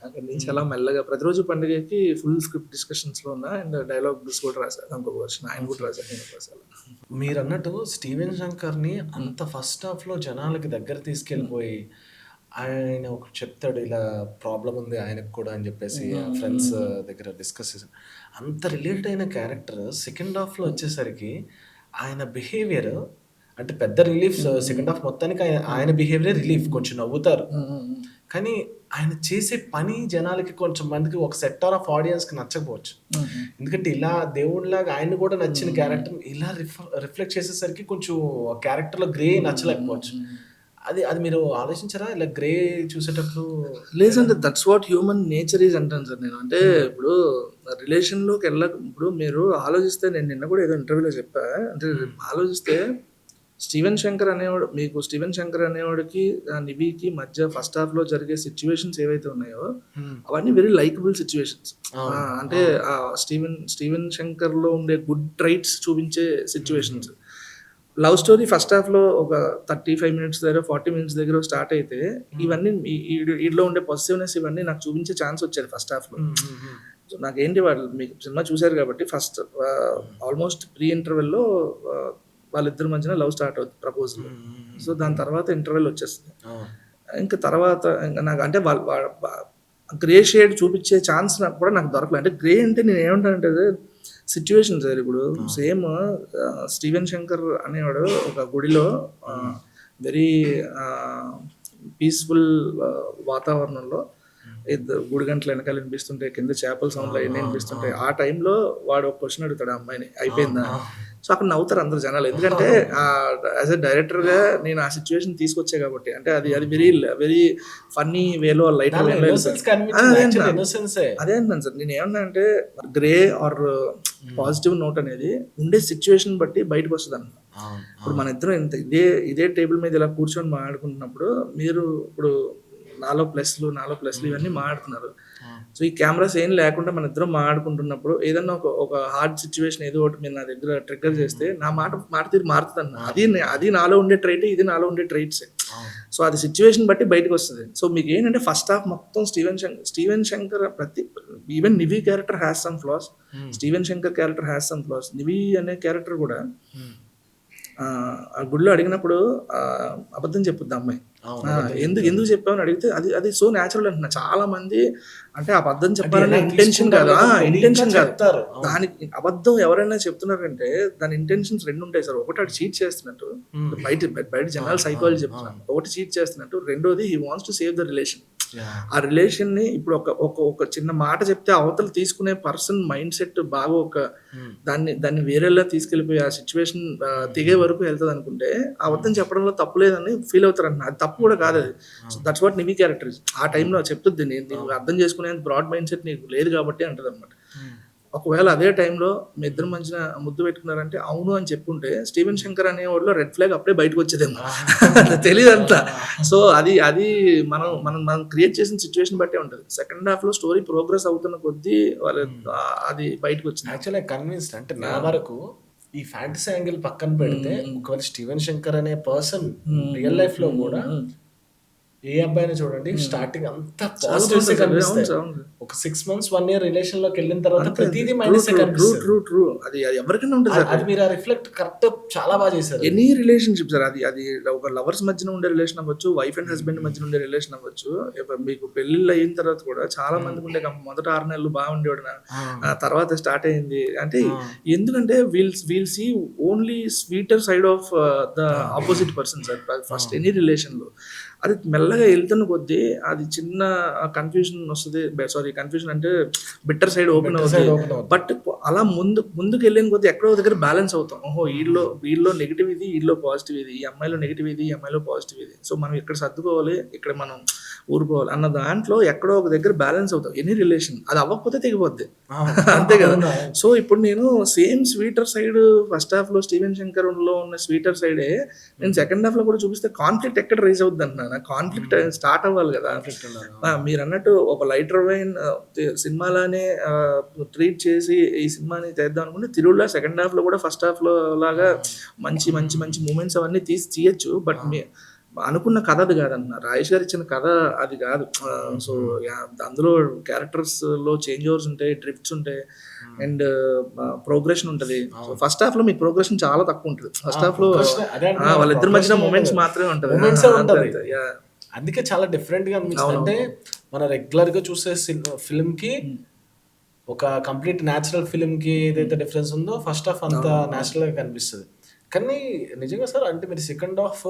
అక్కడి నుంచి అలా మెల్లగా ప్రతిరోజు పండుగకి ఫుల్ స్క్రిప్ట్ డిస్కషన్స్లో ఉన్నా. అండ్ డైలాగ్స్ కూడా రాశారు, ఇంకొక వర్షన్ ఆయన కూడా రాశారు. మీరు అన్నట్టు స్టీవెన్ శంకర్ని అంత ఫస్ట్ హాఫ్లో జనాలకి దగ్గర తీసుకెళ్ళిపోయి ఆయన ఒక చెప్తాడు ఇలా ప్రాబ్లం ఉంది ఆయనకు కూడా అని చెప్పేసి ఫ్రెండ్స్ దగ్గర డిస్కస్ చేశాను. అంత రిలేటెడ్ అయిన క్యారెక్టర్ సెకండ్ హాఫ్లో వచ్చేసరికి ఆయన బిహేవియర్ అంటే పెద్ద రిలీఫ్. సెకండ్ హాఫ్ మొత్తానికి ఆయన బిహేవియర్ రిలీఫ్, కొంచెం నవ్వుతారు. కానీ ఆయన చేసే పని జనాలకి కొంచెం మందికి ఒక సెక్టార్ ఆఫ్ ఆడియన్స్కి నచ్చకపోవచ్చు. ఎందుకంటే ఇలా దేవుడిలాగా ఆయన కూడా నచ్చిన క్యారెక్టర్ ఇలా రిఫ్లెక్ట్ చేసేసరికి కొంచెం క్యారెక్టర్లో గ్రే నచ్చలేకపోవచ్చు. అది మీరు ఆలోచించారా ఇలా గ్రే చూసేటప్పుడు? లేదంటే that's what human nature is అంటాను సార్ నేను. అంటే ఇప్పుడు రిలేషన్లోకి ఇప్పుడు మీరు ఆలోచిస్తే, నేను నిన్న కూడా ఏదో ఇంటర్వ్యూలో చెప్పా, అంటే ఆలోచిస్తే స్టీవెన్ శంకర్ అనేవాడికి నివికి మధ్య ఫస్ట్ హాఫ్ లో జరిగే సిచ్యువేషన్స్ ఏవైతే ఉన్నాయో అవన్నీ వెరీ లైకబుల్ సిచ్యువేషన్స్. అంటే ఆ స్టీవెన్ శంకర్ లో ఉండే గుడ్ ట్రైట్స్ చూపించే situations. Love story first half లో ఒక 35 minutes దగ్గర 40 minutes దగ్గర స్టార్ట్ అయితే ఇవన్నీ వీటిలో ఉండే పాజిటివ్నెస్ ఇవన్నీ నాకు చూపించే ఛాన్స్ వచ్చేది ఫస్ట్ హాఫ్ లో. సో నాకేంటి, వాళ్ళు మీకు సినిమా చూశారు కాబట్టి ఫస్ట్ ఆల్మోస్ట్ ప్రీ ఇంటర్వెల్లో వాళ్ళిద్దరి మధ్యన లవ్ స్టార్ట్ అవుతుంది, ప్రపోజల్. సో దాని తర్వాత ఇంటర్వెల్ వచ్చేస్తుంది. ఇంకా తర్వాత ఇంకా నాకు అంటే గ్రే షేడ్ చూపించే ఛాన్స్ నాకు కూడా నాకు దొరకలేదు. అంటే గ్రే అంటే నేను ఏమంటానంటే సిచ్యువేషన్ సార్. ఇప్పుడు సేమ్ స్టీవెన్ శంకర్ అనేవాడు ఒక గుడిలో వెరీ పీస్ఫుల్ వాతావరణంలో గుడి గంటలు వెనకాల వినిపిస్తుంటాయి, కింద చేపల సౌండ్లు అవన్నీ వినిపిస్తుంటాయి. ఆ టైంలో వాడు ఒక క్వశ్చన్ అడుగుతాడు ఆ అమ్మాయిని, అయిపోయిందా? సో అక్కడ నవ్వుతారు అందరు జనాలు. ఎందుకంటే యాజ్ ఎ డైరెక్టర్గా నేను ఆ సిచ్యువేషన్ తీసుకొచ్చా కాబట్టి. అంటే అది వెరీ ఫన్నీ వేలో లైట్ అదే అంటున్నాను సార్. నేను ఏమన్నా అంటే గ్రే ఆర్ పాజిటివ్ నోట్ అనేది ఉండే సిచ్యువేషన్ బట్టి బయటకు వస్తుంది అన్న. ఇప్పుడు మన ఇద్దరం ఇదే టేబుల్ మీద ఇలా కూర్చొని మాట్లాడుకుంటున్నప్పుడు మీరు ఇప్పుడు నాలో ప్లస్లు ఇవన్నీ మాట్లాడుతున్నారు. సో ఈ కెమెరాస్ ఏం లేకుండా మన ఇద్దరం మాట్లాడుకుంటున్నప్పుడు ఏదన్నా ఒక హార్డ్ సిచ్యువేషన్ ఏదో ఒకటి మీరు నా దగ్గర ట్రిగ్గర్ చేస్తే నా మాట తీరు మారుతుంది అన్న. అది నాలో ఉండే ట్రైట్, ఇది నాలో ఉండే ట్రైట్స్. సో అది సిచ్యువేషన్ బట్టి బయటకు వస్తుంది. సో మీకు ఏంటంటే ఫస్ట్ హాఫ్ మొత్తం Steven Shankar even Nivi character has some flaws, Steven Shankar character has some flaws. Nivi అనే క్యారెక్టర్ కూడా ఆ గుడిలో అడిగినప్పుడు అబద్ధం చెప్పుద్ది అమ్మాయి. ఎందుకు చెప్పావు అని అడిగితే అది అది సో న్యాచురల్ అంటున్నా. చాలా మంది అంటే అబద్ధం చెప్పాలనే ఇంటెన్షన్ కాదు, ఇంటెన్షన్ కాదు. దానికి అబద్ధం ఎవరైనా చెప్తున్నారంటే దాని ఇంటెన్షన్స్ రెండు ఉంటాయి సార్. ఒకటి అటు చీట్ చేస్తున్నట్టు, బయట జనరల్ సైకాలజీ చెప్తున్నాను, ఒకటి చీట్ చేస్తున్నట్టు, రెండోది he wants to save the relation. ఆ రిలేషన్ ని ఇప్పుడు ఒక చిన్న మాట చెప్తే అవతల తీసుకునే పర్సన్ మైండ్ సెట్ బాగా దాన్ని వేరేలా తీసుకెళ్లిపోయి ఆ సిచ్యువేషన్ తెగే వరకు వెళ్తుంది అనుకుంటే అబద్ధం చెప్పడంలో తప్పు లేదని ఫీల్ అవుతారు అంటున్నా. అది తప్పు కూడా కాదు. అది దట్స్ వాట్ నివి క్యారెక్టర్. ఆ టైంలో చెప్తుంది నేను అర్థం చేసుకునే బ్రాడ్ మైండ్ సెట్ నీకు లేదు కాబట్టి అంటది అనమాట. ఒకవేళ అదే టైంలో మీ ఇద్దరు మంచిగా ముద్దు పెట్టుకున్నారంటే అవును అని చెప్పుంటే స్టీవెన్ శంకర్ అనే వాడిలో రెడ్ ఫ్లాగ్ అప్పుడే బయటకు వచ్చేదేమో, తెలియదు అంతా. సో అది మనం క్రియేట్ చేసిన సిచ్యువేషన్ బట్టే ఉంటుంది. సెకండ్ హాఫ్ లో స్టోరీ ప్రోగ్రెస్ అవుతున్న కొద్దీ అది బయటకు వచ్చింది. యాక్చువల్లీ కన్విన్స్డ్ అంటే నా వరకు ఈ ఫ్యాంటసీ యాంగిల్ పక్కన పెడితే ఒకవేళ స్టీవెన్ శంకర్ అనే పర్సన్ రియల్ లైఫ్ లో కూడా ఏ అబ్బాయిని చూడండి స్టార్టింగ్ అంతా పాజిటివ్స్ కనిపిస్తాయి. ఒక 6 months 1 year రిలేషన్ లోకి వెళ్ళిన తర్వాత ప్రతిదీ మైనస్ ట్రూ. అది ఎవరికైనా ఉంటుంది. అది మీరు రిఫ్లెక్ట్ కరెక్ట్ చాలా బాగా చేశారు. ఎనీ రిలేషన్షిప్ సార్, అది ఒక లవర్స్ మధ్యన ఉండే రిలేషన్ అవ్వచ్చు, వైఫ్ అండ్ హస్బెండ్ మధ్యన ఉండే రిలేషన్ అవ్వచ్చు. మీకు పెళ్లిళ్ళు అయిన తర్వాత కూడా చాలా మందికి ఉండే మొదట 6 నెలలు బాగుండేవాడు, తర్వాత స్టార్ట్ అయింది అంటే ఎందుకంటే we'll see only sweeter side of the opposite person sir first any relation లో. అది మెల్లగా వెళ్తున్న కొద్దీ అది చిన్న కన్ఫ్యూజన్ వస్తుంది. సారీ కన్ఫ్యూజన్ అంటే బిట్టర్ సైడ్ ఓపెన్ అవుతుంది. బట్ అలా ముందుకు వెళ్ళిన కొద్దీ ఎక్కడో దగ్గర బ్యాలెన్స్ అవుతాం. ఓహో వీళ్ళలో నెగిటివ్ ఇది, వీళ్ళలో పాజిటివ్ ఇది, ఈ అమ్మాయిలో నెగిటివ్ ఇది, ఈ అమ్మాయిలో పాజిటివ్ ఇది. సో మనం ఇక్కడ సర్దుకోవాలి, ఇక్కడ మనం ఊరుకోవాలి అన్న దాంట్లో ఎక్కడో ఒక దగ్గర బ్యాలెన్స్ అవుతాం. ఎనీ రిలేషన్ అది అవ్వకపోతే తెగిపోద్ది, అంతే కదా. సో ఇప్పుడు నేను same sweeter side first half లో స్టీవెన్ శంకర్ లో ఉన్న స్వీటర్ సైడే నేను సెకండ్ హాఫ్ లో కూడా చూపిస్తే కాన్ఫ్లిక్ట్ ఎక్కడ రైజ్ అవుద్ది అంటున్నాను. కాన్ఫ్లిక్ట్ స్టార్ట్ అవ్వాలి కదా. మీరు అన్నట్టు ఒక లైటర్ వైన్ సినిమాలానే ట్రీట్ చేసి ఈ సినిమాని చేద్దాం అనుకుంటే తిరువులా సెకండ్ హాఫ్ లో కూడా ఫస్ట్ హాఫ్ లో లాగా మంచి మంచి మంచి మూమెంట్స్ అవన్నీ తీయచ్చు. బట్ అనుకున్న కథ అది కాదన్న, రాజేష్ గారు ఇచ్చిన కథ అది కాదు. సో అందులో క్యారెక్టర్స్ లో చేంజ్ ఓవర్స్ ఉంటాయి, డ్రిఫ్ట్స్ ఉంటాయి, అండ్ ప్రోగ్రెషన్ ఉంటుంది. సో ఫస్ట్ హాఫ్ లో మీకు ప్రోగ్రెషన్ చాలా తక్కువ ఉంటుంది. ఫస్ట్ హాఫ్ లో వాళ్ళిద్దరి మధ్యన మూమెంట్స్ మాత్రమే ఉంటుంది. అందుకే చాలా డిఫరెంట్ గా అనిపిస్తుంది. అంటే మన రెగ్యులర్ గా చూసే ఫిల్మ్ కి ఒక కంప్లీట్ న్యాచురల్ ఫిల్మ్ కి ఏదైతే డిఫరెన్స్ ఉందో ఫస్ట్ హాఫ్ అంతా న్యాచురల్ గా కనిపిస్తుంది. కానీ నిజంగా సార్ అంటే మీరు సెకండ్ హాఫ్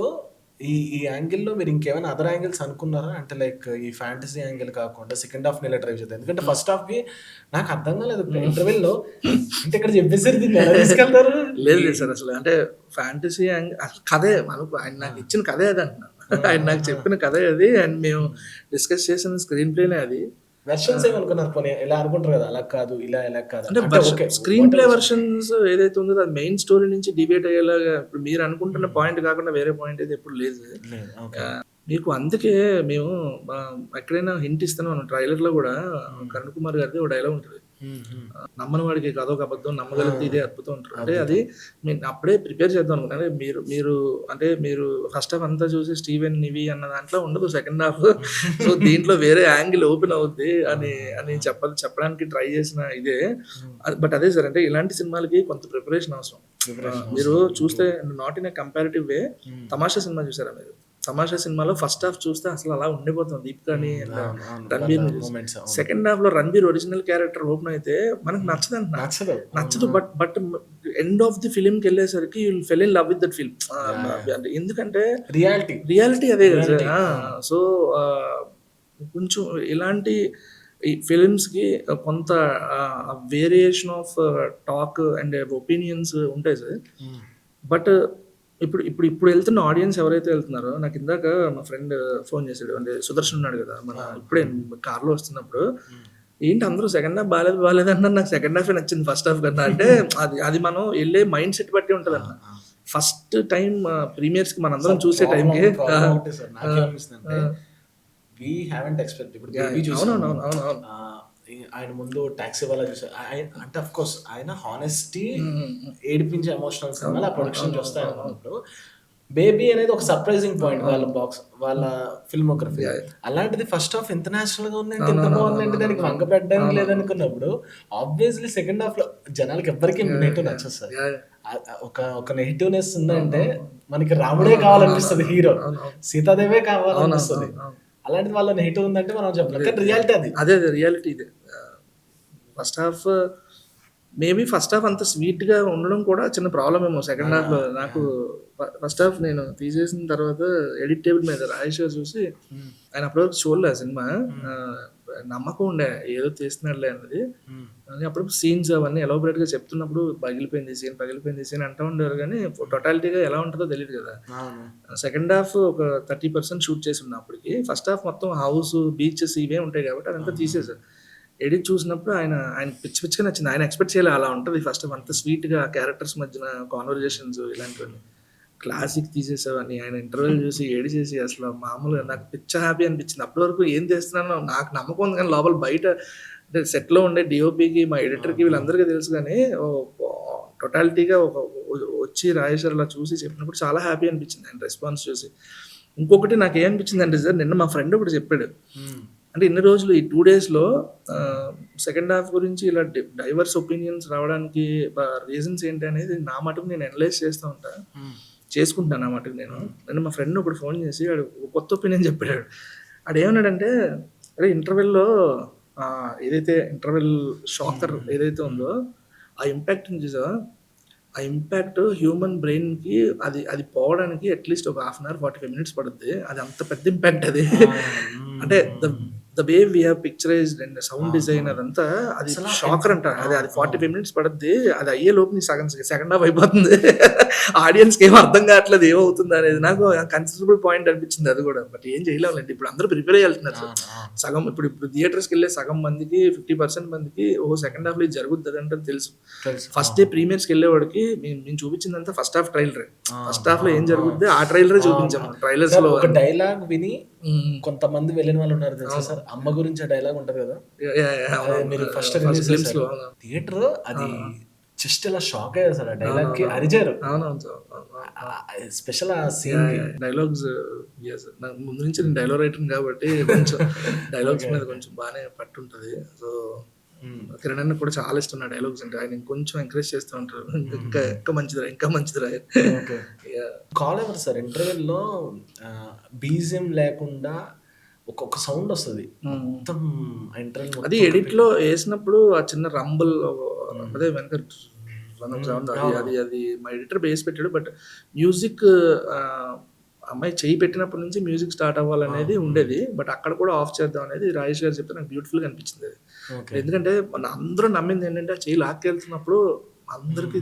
ఈ యాంగిల్లో మీరు ఇంకేమైనా అదర్ యాంగిల్స్ అనుకున్నారా? అంటే లైక్ ఈ ఫ్యాంటసీ యాంగిల్ కాకుండా సెకండ్ హాఫ్ ఇలా డ్రైవ్ చేద్దాం. ఎందుకంటే ఫస్ట్ హాఫ్ కి నాకు అర్థం కాలేదు ఇంటర్వెల్లో, అంటే ఇక్కడ చెప్పేసరి దీన్ని ఎలా తీసుకెళ్తారు? లేదు సార్ అసలు అంటే ఫ్యాంటసీ యాంగిల్ అసలు కథే మనకు ఆయన నాకు ఇచ్చిన కథే అది అంటున్నాను. ఆయన నాకు చెప్పిన కథే అది, అండ్ మేము డిస్కస్ చేసిన స్క్రీన్ ప్లేనే అది. వెర్షన్స్ ఏమనుకున్నారు పోనీ ఇలా అనుకుంటారు కదా, అలా కాదు ఇలా కాదు అంటే స్క్రీన్ ప్లే వెర్షన్స్ ఏదైతే ఉందో అది మెయిన్ స్టోరీ నుంచి డిబేట్ అయ్యేలాగా ఇప్పుడు మీరు అనుకుంటున్న పాయింట్ కాకుండా వేరే పాయింట్ అయితే ఎప్పుడు లేదు మీకు. అందుకే మేము ఎక్కడైనా హింట్ ఇస్తున్నాం. ట్రైలర్ లో కూడా కరణ్ కుమార్ గారిది ఒక డైలాగ్ ఉంటుంది, నమ్మని వాడికి కథ ఒక అబద్ధం, నమ్మగలిగితే ఇదే అద్భుతం అంటారు. అంటే అది నేను అప్పుడే ప్రిపేర్ చేద్దాం అనుకుంటే మీరు ఫస్ట్ హాఫ్ అంతా చూసి స్టీవెన్ నివి అన్న దాంట్లో ఉండదు సెకండ్ హాఫ్. సో దీంట్లో వేరే యాంగిల్ ఓపెన్ అవుద్ది అని చెప్పడానికి ట్రై చేసిన ఇదే. బట్ అదే సార్ అంటే ఇలాంటి సినిమాలకి కొంత ప్రిపరేషన్ అవసరం. మీరు చూస్తే నాట్ ఇన్ ఏ కంపారిటివ్ వే తమాషా సినిమా చూసారా మీరు? తమాషా సినిమాలో ఫస్ట్ హాఫ్ చూస్తే అసలు అలా ఉండిపోతుంది దీపికాని రణబీర్. సెకండ్ హాఫ్ లో రణబీర్ ఒరిజినల్ క్యారెక్టర్ ఓపెన్ అయితే మనకు నచ్చదు. But end of the film కి వెళ్ళేసరికి you will fell in love with that film. ఎందుకంటే రియాలిటీ అదే కదా. సో కొంచెం ఇలాంటి ఫిలిమ్స్ కి కొంత variation of talk and opinions ఉంటాయి సార్. బట్ ఇప్పుడు వెళ్తున్న ఆడియన్స్ ఎవరైతే వెళ్తున్నారో, నాకు ఇందాక మా ఫ్రెండ్ ఫోన్ చేశాడు, అంటే సుదర్శన్ ఉన్నాడు కదా మన ఇప్పుడే కార్లో వస్తున్నప్పుడు, ఏంటి అందరూ సెకండ్ హాఫ్ బాగాలేదు అన్నారు, నాకు సెకండ్ హాఫ్ నచ్చింది ఫస్ట్ హాఫ్ కన్నా. అంటే అది మనం వెళ్ళే మైండ్ సెట్ బట్టి ఉంటుంది అన్న. ఫస్ట్ టైం ప్రీమియర్స్ కి మనందరం చూసే టైంకి ఆయన ముందు టాక్సీ వాళ్ళ చూసారు అంటే అఫ్ కోర్స్ ఆయన హానెస్టీ ఏడిపించే ఎమోషనల్ సినిమాలు ఆ ప్రొడక్షన్ చూస్తాయి అన్నప్పుడు బేబీ అనేది ఒక సర్ప్రైజింగ్ పాయింట్ వాళ్ళ బాక్స్ వాళ్ళ ఫిల్మోగ్రఫీ. అలాంటిది ఫస్ట్ హాఫ్ ఇంత నేచురల్ గా ఉందంటే, ఇంత బాగుందంటే దానికి వంక పెట్టడానికి లేదనుకున్నప్పుడు ఆబ్వియస్లీ సెకండ్ హాఫ్ లో జనాలకి ఎవ్వరికి నెగిటివ్ నచ్చదు సార్. ఒక నెగిటివ్నెస్ ఉందంటే మనకి రాముడే కావాలనిపిస్తుంది, హీరో సీతాదేవే కావాలనిపిస్తుంది. అలాంటిది వాళ్ళ నెగిటివ్ ఉందంటే మనం చెప్పలేం, కానీ రియాలిటీ అది. అదే రియాలిటీ ఇదే. First half maybe first half అంత స్వీట్గా ఉండడం కూడా చిన్న ప్రాబ్లం ఏమో సెకండ్ హాఫ్లో. నాకు ఫస్ట్ హాఫ్ నేను తీసేసిన తర్వాత ఎడిట్ టేబుల్ మీద రాజేష్ గారు చూసి, ఆయన అప్పటివరకు చూడలే సినిమా, నమ్మకం ఉండే ఏదో తీస్తున్నాడులే అన్నది. అప్పుడు సీన్స్ అవన్నీ ఎలాబొరేట్గా చెప్తున్నప్పుడు పగిలిపోయింది సీన్ అంటూ ఉండేవారు, కానీ టోటాలిటీగా ఎలా ఉంటుందో తెలియదు కదా. సెకండ్ హాఫ్ ఒక 30% షూట్ చేసి ఉన్నా అప్పటికి. ఫస్ట్ హాఫ్ మొత్తం హౌస్ బీచెస్ ఇవే ఉంటాయి కాబట్టి అదంతా తీసేసారు. ఎడిట్ చూసినప్పుడు ఆయన పిచ్చి పిచ్చిగా నచ్చింది. ఆయన ఎక్స్పెక్ట్ చేయలే అలా ఉంటుంది ఫస్ట్ హాఫ్, అంత స్వీట్గా క్యారెక్టర్స్ మధ్యన కాన్వర్జేషన్స్ ఇలాంటివన్నీ. క్లాసిక్ తీసేసేవన్నీ. ఆయన ఇంటర్వ్యూ చూసి ఏడిచేసి అసలు మామూలుగా నాకు పిచ్చ హ్యాపీ అనిపించింది. అప్పటి వరకు ఏం చేస్తున్నానో నాకు నమ్మకం ఉంది, కానీ లోపల బయట అంటే సెట్లో ఉండే డిఓపికి మా ఎడిటర్కి వీళ్ళందరికీ తెలుసు, కానీ టోటాలిటీగా వచ్చి రాజేశ్వర్ చూసి చెప్పినప్పుడు చాలా హ్యాపీ అనిపించింది ఆయన రెస్పాన్స్ చూసి. ఇంకొకటి నాకు ఏమనిపించింది అంటే సార్, నిన్న మా ఫ్రెండ్ ఒకటి చెప్పాడు, అంటే ఇన్ని రోజులు ఈ 2 డేస్లో సెకండ్ హాఫ్ గురించి ఇలా డైవర్స్ ఒపీనియన్స్ రావడానికి రీజన్స్ ఏంటి అనేది నా మటుకు నేను అనలైజ్ చేసుకుంటాను. నా మటుకు నేను మా ఫ్రెండ్ ఒకటి ఫోన్ చేసి వాడు కొత్త ఒపీనియన్ చెప్పాడు. వాడు ఏమన్నాడంటే, అరే ఇంటర్వెల్లో ఏదైతే ఇంటర్వెల్ షాకర్ ఏదైతే ఉందో ఆ ఇంపాక్ట్ చూసా, ఆ ఇంపాక్ట్ హ్యూమన్ బ్రెయిన్కి అది పోవడానికి అట్లీస్ట్ ఒక 1/2 అవర్ 45 minutes పడుద్ది. అది అంత పెద్ద ఇంపాక్ట్ అది. అంటే the way we have picturised and sound design అదంతా అది షాకర్ అంట. అది 45 minutes పడుద్ది. అది అయ్యే లోపు నీ సెకండ్ హాఫ్ అయిపోతుంది. ఆడియన్స్కి ఏం అర్థం కావట్లేదు ఏమవుతుంది అనేది నాకు కన్సిడరబుల్ పాయింట్ అనిపించింది అది కూడా. బట్ ఏం చేయలేములేండి, ఇప్పుడు అందరూ ప్రిపేర్ అయ్యి వెళ్తున్నారు. సగం ఇప్పుడు థియేటర్స్కి వెళ్ళే సగం మందికి 50% మందికి సెకండ్ హాఫ్లో ఇది జరుగుతుంది అంటే తెలుసు. ఫస్ట్ డే ప్రీమియర్స్కి వెళ్ళేవాడికి మేము చూపించిందంతా ఫస్ట్ హాఫ్ ట్రైలరే. ఫస్ట్ హాఫ్ లో ఏం జరుగుతుంది ఆ ట్రైలరే చూపించాము. ట్రైలర్స్ లో ఒక డైలాగ్ విని కొంతమంది వెళ్ళిన వాళ్ళు ఉన్నారు తెలుసా సార్, అమ్మ గురించి డైలాగ్ ఉంటది కదా, మీరు ఫస్ట్ రిలీజ్ లో థియేటర్ అది జస్ట్ ఇలా షాక్ అయ్యారు సార్. ఆ డైలాగ్ కి అరిచారు. స్పెషల్ ఆ సీన్ డైలాగ్స్ ముందు నుంచి నేను డైలాగ్ రైటర్ కాబట్టి కొంచెం డైలాగ్స్ మీద కొంచెం బాగానే పట్టుంటది. సో కిరణ్ అన్న కూడా చాలా ఇష్టం నా డైలాగ్స్ అంటే. ఆయన కొంచెం ఎంకరేజ్ చేస్తూ ఉంటారు, ఇంకా మంచిదిరా. కాల్ ఎవరు సార్ ఇంటర్వెల్లో బీజిఎం లేకుండా ఒక్కొక్క సౌండ్ వస్తుంది మొత్తం ఇంటర్వెల్. అది ఎడిట్ లో వేసినప్పుడు ఆ చిన్న రంబుల్ అదే వెనక అది మా ఎడిటర్ బేస్ పెట్టాడు. బట్ మ్యూజిక్ అమ్మాయి చేయి పెట్టినప్పటి నుంచి మ్యూజిక్ స్టార్ట్ అవ్వాలనేది ఉండేది. బట్ అక్కడ కూడా ఆఫ్ చేద్దాం అనేది రాజేష్ గారు చెప్తే నాకు బ్యూటిఫుల్గా అనిపించింది అది. ఎందుకంటే మన అందరూ నమ్మింది ఏంటంటే ఆ చేయి లాక్కెళ్తున్నప్పుడు అందరికి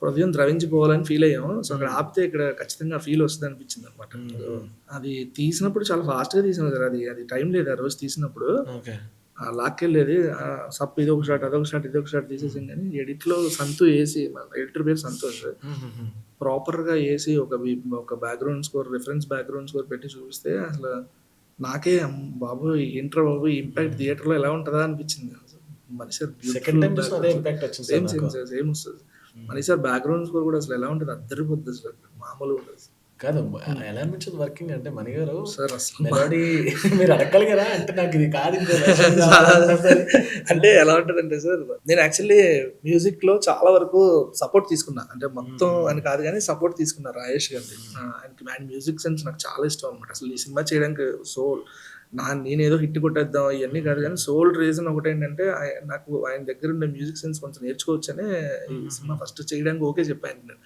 హృదయం ద్రవించిపోవాలని ఫీల్ అయ్యాము. సో అక్కడ ఆపితే ఇక్కడ ఖచ్చితంగా ఫీల్ వస్తుంది అనిపించింది అనమాట. అది తీసినప్పుడు చాలా ఫాస్ట్గా తీసాను సార్. అది టైం లేదు ఆ రోజు తీసినప్పుడు. లాక్కెళ్ళేది సప్ ఇదొక షాట్ అదొక షాట్ తీసేసింది. కానీ ఎడిట్లో సంతు వేసి, ఎడిటర్ పేరు సంతోష్, ప్రాపర్గా వేసి ఒక background score, reference background score పెట్టి చూపిస్తే అసలు నాకే బాబు ఇంటర్ బాబు ఇంపాక్ట్ థియేటర్లో ఎలా ఉంటుందా అనిపించింది. మనీషర్ సేమ్ వస్తుంది. మనీషర్ బ్యాక్గ్రౌండ్ స్కోర్ కూడా అసలు ఎలా ఉంటుంది, అద్దరిపోద్ది అసలు, మామూలుగా ఉంటుంది కాదు. ఎలా అనిపించింది వర్కింగ్ అంటే మణి గారు సార్ మెలోడీ మీరు అడగలిగారా అంటే నాకు ఇది కాదు అంటే ఎలా ఉంటుందంటే సార్, నేను యాక్చువల్లీ మ్యూజిక్ లో చాలా వరకు సపోర్ట్ తీసుకున్నా. అంటే మొత్తం అని కాదు కానీ సపోర్ట్ తీసుకున్నా రాజేష్ గారిది. ఆయన మ్యూజిక్ సెన్స్ నాకు చాలా ఇష్టం అనమాట. అసలు ఈ సినిమా చేయడానికి సోల్ నేనేదో హిట్ కొట్టేద్దాం ఇవన్నీ కాదు, కానీ సోల్ రీజన్ ఒకటి ఏంటంటే నాకు ఆయన దగ్గర ఉండే మ్యూజిక్ సెన్స్ కొంచెం నేర్చుకోవచ్చనే ఈ సినిమా ఫస్ట్ చేయడానికి ఓకే చెప్పాను.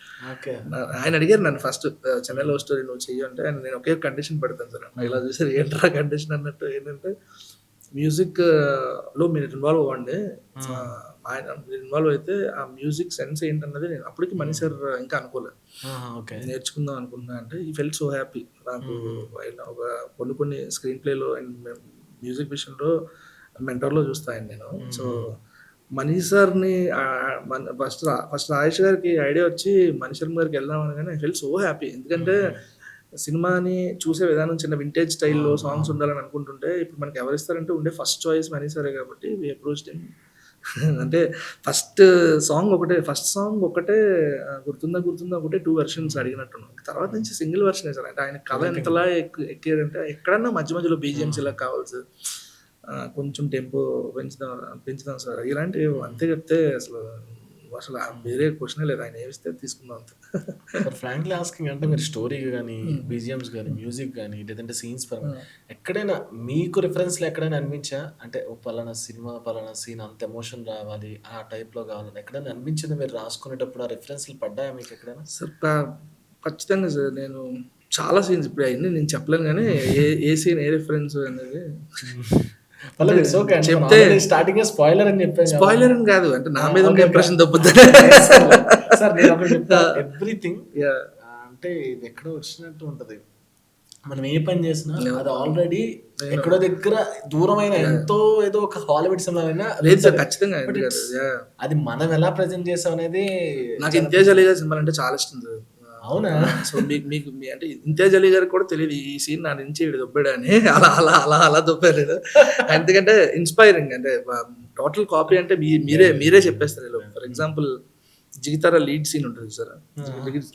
ఆయన అడిగారు నన్ను ఫస్ట్ చెన్నై లవ్ స్టోరీ నువ్వు చెయ్యి అంటే, నేను ఒకే కండిషన్ పెడతాను సార్. ఇలా చూసారు ఏంట్రా కండిషన్ అన్నట్టు. ఏంటంటే మ్యూజిక్ లో మీరు ఇన్వాల్వ్ అవ్వండి, ఆయన ఇన్వాల్వ్ అయితే ఆ మ్యూజిక్ సెన్స్ ఏంటన్నది నేను అప్పటికి మనీ సార్ ఇంకా అనుకోలేదు, నేర్చుకుందాం అనుకుంటున్నా అంటే ఈ ఫెల్ట్ సో హ్యాపీ. నాకు ఆయన ఒక కొన్ని స్క్రీన్ ప్లేలో అండ్ మ్యూజిక్ విషయంలో మెంటర్లో చూస్తా ఆయన నేను. సో మనీ సార్ని ఫస్ట్ రాజేష్ గారికి ఐడియా వచ్చి మనీ శర్మ గారికి వెళ్దామని, కానీ ఐ ఫెల్ట్ సో హ్యాపీ. ఎందుకంటే సినిమాని చూసే విధానం చిన్న వింటేజ్ స్టైల్లో సాంగ్స్ ఉండాలని అనుకుంటుంటే, ఇప్పుడు మనకి ఎవరిస్తారంటే ఉండే ఫస్ట్ చాయిస్ మనీ సారే కాబట్టి వి అప్రోచ్డ్ హిమ్. అంటే ఫస్ట్ సాంగ్ ఒకటే గుర్తుందా ఒకటే 2 వెర్షన్స్ అడిగినట్టున్నాను. తర్వాత నుంచి సింగిల్ వెర్షనే సార్. అంటే ఆయన కథ ఎంతలా ఎక్కాడంటే ఎక్కడన్నా మధ్య మధ్యలో బీజీఎమ్స్ ఇలా కావాల్సి కొంచెం టెంపో పెంచుదాం సార్ ఇలాంటివి అంతే చెప్తే అసలు వేరే క్వశ్చనే లేదు. ఆయన ఏమిస్తే తీసుకుందాం అంతే. ఫ్రాంక్లీ ఆస్కింగ్ అంటే మీరు స్టోరీ కానీ బీజిఎమ్స్ కానీ మ్యూజిక్ కానీ లేదంటే సీన్స్ పరంగా ఎక్కడైనా మీకు రిఫరెన్స్లో ఎక్కడైనా అనిపించా అంటే ఓ పలానా సినిమా పలానా సీన్ అంత ఎమోషన్ రావాలి ఆ టైప్లో కావాలని ఎక్కడైనా అనిపించింది మీరు రాసుకునేటప్పుడు ఆ రిఫరెన్స్లు పడ్డాయా మీకు ఎక్కడైనా? సార్ ఖచ్చితంగా సార్. నేను చాలా సీన్స్ ఇప్పుడు అవన్నీ నేను చెప్పలేను కానీ ఏ సీన్ ఏ రిఫరెన్స్ అనేది చెప్తే స్టార్టింగ్ స్పాయిలర్ అని చెప్పాను. స్పాయిలర్ అని కాదు అంటే నా మీద ఉన్న ఇంప్రెషన్ తప్పుద్ది సార్. నేను ఎవ్రీథింగ్ అంటే ఇది ఎక్కడో వచ్చినట్టు ఉంటది. మనం ఏ పని చేసినా అది ఆల్రెడీ ఎక్కడో దగ్గర దూరమైన ఎంతో ఏదో ఒక హాలీవుడ్ సినిమా అయినా లేదు సార్ ఖచ్చితంగా. అది మనం ఎలా ప్రజెంట్ చేసాం అనేది నాకు ఇంతేజ్ అలీ గారి సినిమా అంటే చాలా ఇష్టం సార్. అవునా? సో మీకు అంటే ఇంతేజ్ అలీ గారికి కూడా తెలియదు ఈ సీన్ నా నుంచి వీడు దొబ్బాడు అని. అలా దొబ్బలేదు. ఎందుకంటే ఇన్స్పైరింగ్ అంటే టోటల్ కాపీ అంటే మీరే చెప్పేస్తారు. ఫర్ ఎగ్జాంపుల్ జిగితారా లీడ్ సీన్ ఉంటుంది సార్.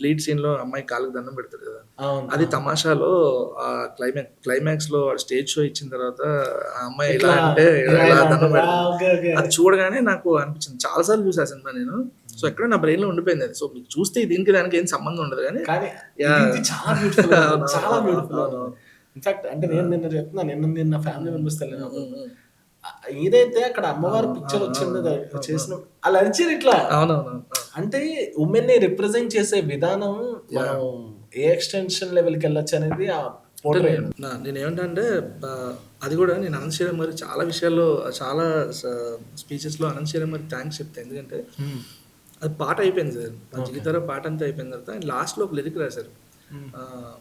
లీడ్ సీన్ లో అమ్మాయి కాళ్ళకి దండం పెడతారు కదా, అది తమాషాలో క్లైమాక్స్ లో స్టేజ్ షో ఇచ్చిన తర్వాత ఆ అమ్మాయి ఇలా అంటే ఇలా దండం పెడతారు. అది చూడగానే నాకు అనిపించింది. చాలా సార్లు చూసా సినిమా నేను. సో ఎక్కడ నా బ్రెయిన్ లో ఉండిపోయింది అది. సో మీకు చూస్తే దీనికి దానికి ఏం సంబంధం ఉండదు కానీ చాలా బ్యూటిఫుల్. ఇన్ఫాక్ట్ అంటే నేను నిన్న చెప్తున్నా, నిన్న ఫ్యామిలీ మెంబర్స్ తెలియదు ఏదైతే అక్కడ అమ్మవారి పిక్చర్ వచ్చిందో చేసిన అలా అరిచారు ఇట్లా. అవునవును. అంటే ఉమెన్ ని రిప్రజెంట్ చేసే విధానం మనం ఏ ఎక్స్టెన్షన్ లెవెల్కి వెళ్ళొచ్చు అనేది ఆ పోర్ట్రేట్. నేను ఏమంటే అది కూడా నేను అనంత్ శ్రీరామ్ గారు చాలా విషయాల్లో చాలా స్పీచెస్లో అనంత్ శ్రీరామ్ గారికి థ్యాంక్స్ చెప్తాను. ఎందుకంటే అది పాట అయిపోయింది సార్, జిగితారా పాట అంతా అయిపోయిన తర్వాత ఆయన లాస్ట్లో ఒక లిరిక్ రాశారు.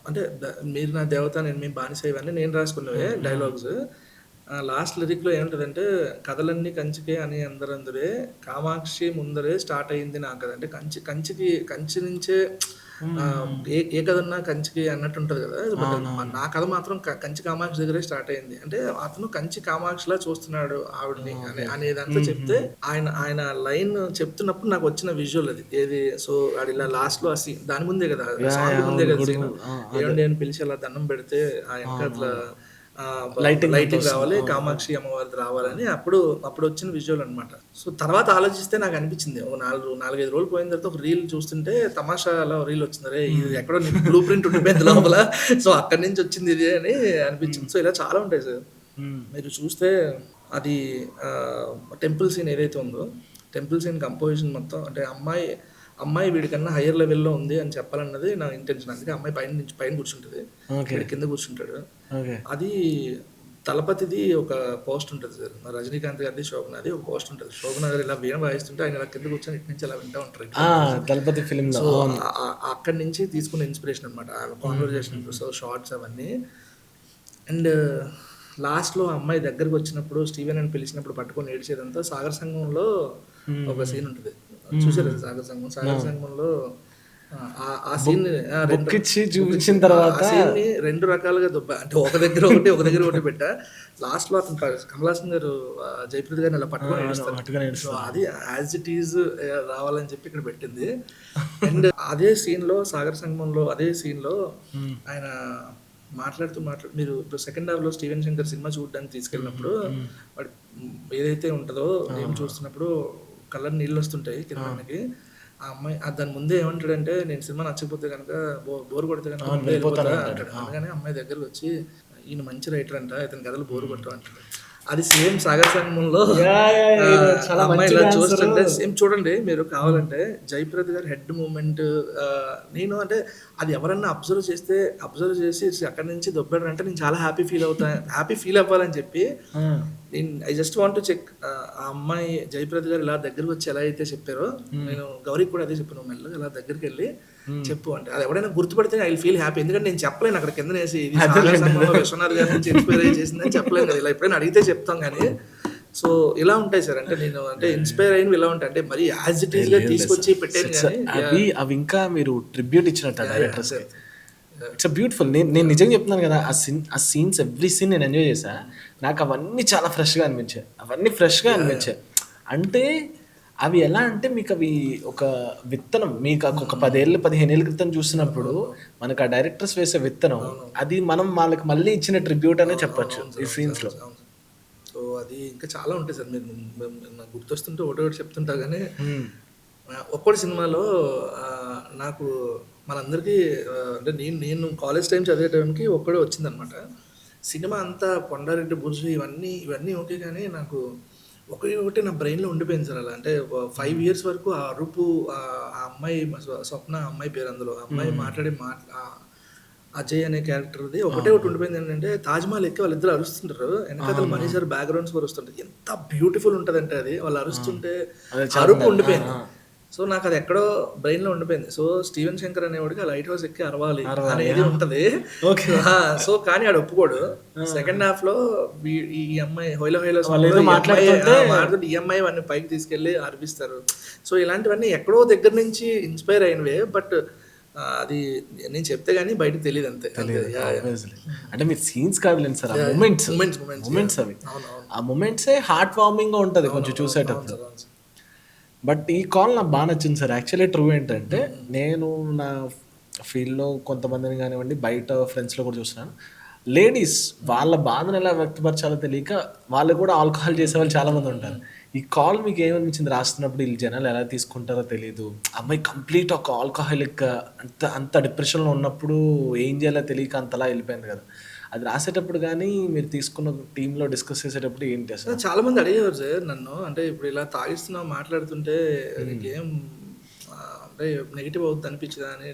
అంటే మీరు నా దేవత నేను మీ బానిస ఇవన్నీ నేను రాసుకున్నవే డైలాగ్స్. లాస్ట్ లిరిక్లో ఏముంటుందంటే కథలన్నీ కంచికే అని అందరే కామాక్షి ముందరే స్టార్ట్ అయ్యింది నా కథ. అంటే కంచి నుంచే ఏ కథ ఉన్నా కంచికి అన్నట్టు ఉంటుంది కదా. నా కథ మాత్రం కంచి కామాక్షి దగ్గరే స్టార్ట్ అయింది. అంటే అతను కంచి కామాక్షిలా చూస్తున్నాడు ఆవిడని అనేదంతా చెప్తే ఆయన లైన్ చెప్తున్నప్పుడు నాకు వచ్చిన విజువల్ అది ఏది. సో అది ఇలా లాస్ట్ లో దాని ముందే కదా, సాంగ్ ముందే కదా ఏమండి అని పిలిచి అలా దండం పెడితే ఆయన అట్లా లైటింగ్ రావాలి, కామాక్షి అమ్మవారిది రావాలని అప్పుడు వచ్చిన విజువల్ అనమాట. సో తర్వాత ఆలోచిస్తే నాకు అనిపించింది, ఒక 4-5 రోజులు పోయిన తర్వాత ఒక రీల్ చూస్తుంటే తమాషాలో రీల్ వచ్చింది, ఇది ఎక్కడో బ్లూ ప్రింట్ ఉండిపోయింది లోపల, సో అక్కడి నుంచి వచ్చింది ఇది అని అనిపించింది. సో ఇలా చాలా ఉంటాయి సార్. మీరు చూస్తే అది టెంపుల్ సీన్ ఏదైతే ఉందో, టెంపుల్ సీన్ కంపోజిషన్ మొత్తం అంటే అమ్మాయి వీడికన్నా హయ్యర్ లెవెల్లో ఉంది అని చెప్పాలన్నది నా ఇంటెన్షన్. అందుకే అమ్మాయి పైన కూర్చుంటుంది, వీడి కింద కూర్చుంటాడు. అది తలపతిది ఒక పోస్ట్ ఉంటుంది సార్, రజనీకాంత్ గారిది శోభనాది ఒక పోస్ట్ ఉంటుంది. శోభనా గారు ఇలా వీణ వాయిస్తుంటే ఆయన ఇలా కింద కూర్చొని ఇటు నుంచి అలా వింటూ ఉంటారు. తలపతి ఫిల్మ్. సో అక్కడి నుంచి తీసుకున్న ఇన్స్పిరేషన్ అనమాట కాన్వర్జేషన్, సో షార్ట్స్ అవన్నీ. అండ్ లాస్ట్లో అమ్మాయి దగ్గరకు వచ్చినప్పుడు స్టీవెన్ అని పిలిచినప్పుడు పట్టుకొని ఏడ్చేదంతా సాగర్ సంఘంలో ఒక సీన్ ఉంటుంది. చూసారు సాగర్ సంఘంలో ఆ సీన్ చూపించిన తర్వాత రెండు రకాలుగా దొబ్బ, అంటే ఒక దగ్గర ఒకటి పెట్టా. లాస్ట్ లో అతను కమల్ హాసన్ గారు జయప్రద గారిని అలా పట్టుకొని ఏడుస్తారు. సో అది యాజ్ ఇట్ ఈజ్ రావాలని చెప్పి ఇక్కడ పెట్టింది. అండ్ అదే సీన్ లో సాగర్ సంగమంలో అదే సీన్ లో ఆయన మాట్లాడుతూ మీరు ఇప్పుడు సెకండ్ హాఫ్ లో స్టీవెన్ శంకర్ సినిమా చూడడానికి తీసుకెళ్ళినప్పుడు వాడు ఏదైతే ఉంటుందో ఏం చూస్తున్నప్పుడు కలర్ నీళ్ళు వస్తుంటాయి కిందకి. ఆ అమ్మాయి దాని ముందే ఏమంటాడంటే, నేను సినిమా నచ్చకపోతే కనుక బోర్ కొడితే కనుక వెళ్ళిపోతా అంటాడు. అందుకని అమ్మాయి దగ్గరకు వచ్చి ఈయన మంచి రైటర్ అంట, ఇతని కథలు బోర్ కొట్టవు అంటాడు. అది సేమ్ సాగర్ సంగమంలో అమ్మాయి ఇలా చూస్తుంటే సేమ్ చూడండి మీరు కావాలంటే జయప్రద గారి హెడ్ మూమెంట్. నేను అంటే అది ఎవరన్నా అబ్జర్వ్ చేసి అక్కడి నుంచి దొబ్బాడు అంటే నేను చాలా హ్యాపీ ఫీల్ అవ్వాలని చెప్పి నేను I just want to check. ఆ అమ్మాయి జయప్రద గారు ఇలా దగ్గరకు వచ్చి ఎలా అయితే చెప్పారో నేను గౌరికి కూడా అదే చెప్పాను, మెల్లగా ఇలా దగ్గరికి వెళ్ళి చెప్పు అంటే అది ఎవరైనా గుర్తుపడితే ఐ విల్ ఫీల్ హ్యాపీ. ఎందుకంటే నేను చెప్పలేను అక్కడ కింద వేసి విశ్వనాథ్ గారి నుంచి ఇన్స్పైర్ అయ్యి చేసిందని చెప్పలేను కదా, ఇలా ఎప్పుడైనా అడిగితే చెప్తాం కానీ. సో ఇలా ఉంటాయి సార్, అంటే నేను అంటే ఇన్స్పైర్ అయినవి ఇలా ఉంటాయి, అంటే మరి యాజ్ ఇట్ ఈస్ గా తీసుకొచ్చి పెట్టాను కానీ అవి ఇంకా మీరు ట్రిబ్యూట్ ఇచ్చినట్టు డైరెక్టర్స్. It's beautiful. నేను నిజంగా చెప్తున్నాను కదా, ఆ సీన్స్ ఎవ్రీ సీన్ నేను ఎంజాయ్ చేశా. నాకు అవన్నీ చాలా ఫ్రెష్గా అనిపించాయి, అంటే అవి ఎలా అంటే మీకు అవి ఒక విత్తనం మీకు ఒక 10 ఏళ్ళు 15 ఏళ్ళ క్రితం చూసినప్పుడు మనకు ఆ డైరెక్టర్స్ వేసే విత్తనం అది మనం వాళ్ళకి మళ్ళీ ఇచ్చిన ట్రిబ్యూట్ అనే చెప్పొచ్చు ఈ సీన్స్ లో. సో అది ఇంకా చాలా ఉంటాయి సార్. మీరు నాకు గుర్తొస్తుంటే ఒకటి చెప్తుంటా కానీ ఒక్కటి సినిమాలో నాకు మనందరికీ అంటే నేను కాలేజ్ టైం చదివే టైంకి ఒక్కడే వచ్చిందనమాట. సినిమా అంతా కొండారెడ్డి బుర్జు ఇవన్నీ ఓకే, కానీ నాకు ఒకటి నా బ్రెయిన్లో ఉండిపోయింది సార్. అలా అంటే 5 years వరకు ఆ అరుపు, ఆ అమ్మాయి స్వప్న అమ్మాయి పేరు, అందులో అమ్మాయి మాట్లాడే అజయ్ అనే క్యారెక్టర్ది ఒకటి ఉండిపోయింది. ఏంటంటే తాజ్మహల్ ఎక్కి వాళ్ళిద్దరు అరుస్తుంటారు, వెనకాల మనీష్ గారు బ్యాక్గ్రౌండ్ స్కోర్ వస్తుంటుంది. ఎంత బ్యూటిఫుల్ ఉంటుంది అంటే అది వాళ్ళు అరుస్తుంటే అరుపు ఉండిపోయింది. సో నాకు అది ఎక్కడో బ్రెయిన్ లో ఉండిపోయింది. సో స్టీవెన్ శంకర్ అనేవాడికి ఆ లైట్ హౌస్ ఎక్కి అరవాలి అనేది ఉంటది. సో కానీ ఆడు ఒప్పుకోడు. సెకండ్ హాఫ్ లో ఈ అమ్మాయి హోయిలో మాట్లాడుతుంటే ఈ అమ్మాయి వాడిని పైకి తీసుకెళ్లి అర్పిస్తారు. సో ఇలాంటివన్నీ ఎక్కడో దగ్గర నుంచి ఇన్స్పైర్ అయినవే, బట్ అది నేను చెప్తే గానీ బయటకు తెలియదు అంతే. అంటే మీరు సీన్స్ కాదులేండి సార్, మూమెంట్స్ అవి. ఆ మూమెంట్సే హార్ట్ వార్మింగ్ గా ఉంటది కొంచెం చూసేటప్పుడు. బట్ ఈ కాల్ నాకు బాగా నచ్చింది సార్. యాక్చువల్లీ ట్రూ ఏంటంటే నేను నా ఫీల్డ్లో కొంతమందిని కానివ్వండి, బయట ఫ్రెండ్స్లో కూడా చూస్తున్నాను, లేడీస్ వాళ్ళ బాధను ఎలా వ్యక్తపరచాలో తెలియక వాళ్ళు కూడా ఆల్కహాల్ చేసే వాళ్ళు చాలామంది ఉంటారు. ఈ కాల్ మీకు ఏమనిపించింది రాస్తున్నప్పుడు? వీళ్ళు జనాలు ఎలా తీసుకుంటారో తెలియదు, అమ్మాయి కంప్లీట్ ఒక ఆల్కహాలిక్ అంత డిప్రెషన్లో ఉన్నప్పుడు ఏం చేయాలో తెలియక అంతలా వెళ్ళిపోయింది కదా. అది రాసేటప్పుడు కానీ మీరు తీసుకున్న టీంలో డిస్కస్ చేసేటప్పుడు ఏంటి అసలు? చాలా మంది అడిగేవారు సార్ నన్ను, అంటే ఇప్పుడు ఇలా తాగిస్తున్నావు మాట్లాడుతుంటే నీకేం అంటే నెగిటివ్ అవుతుంది అనిపించదా అని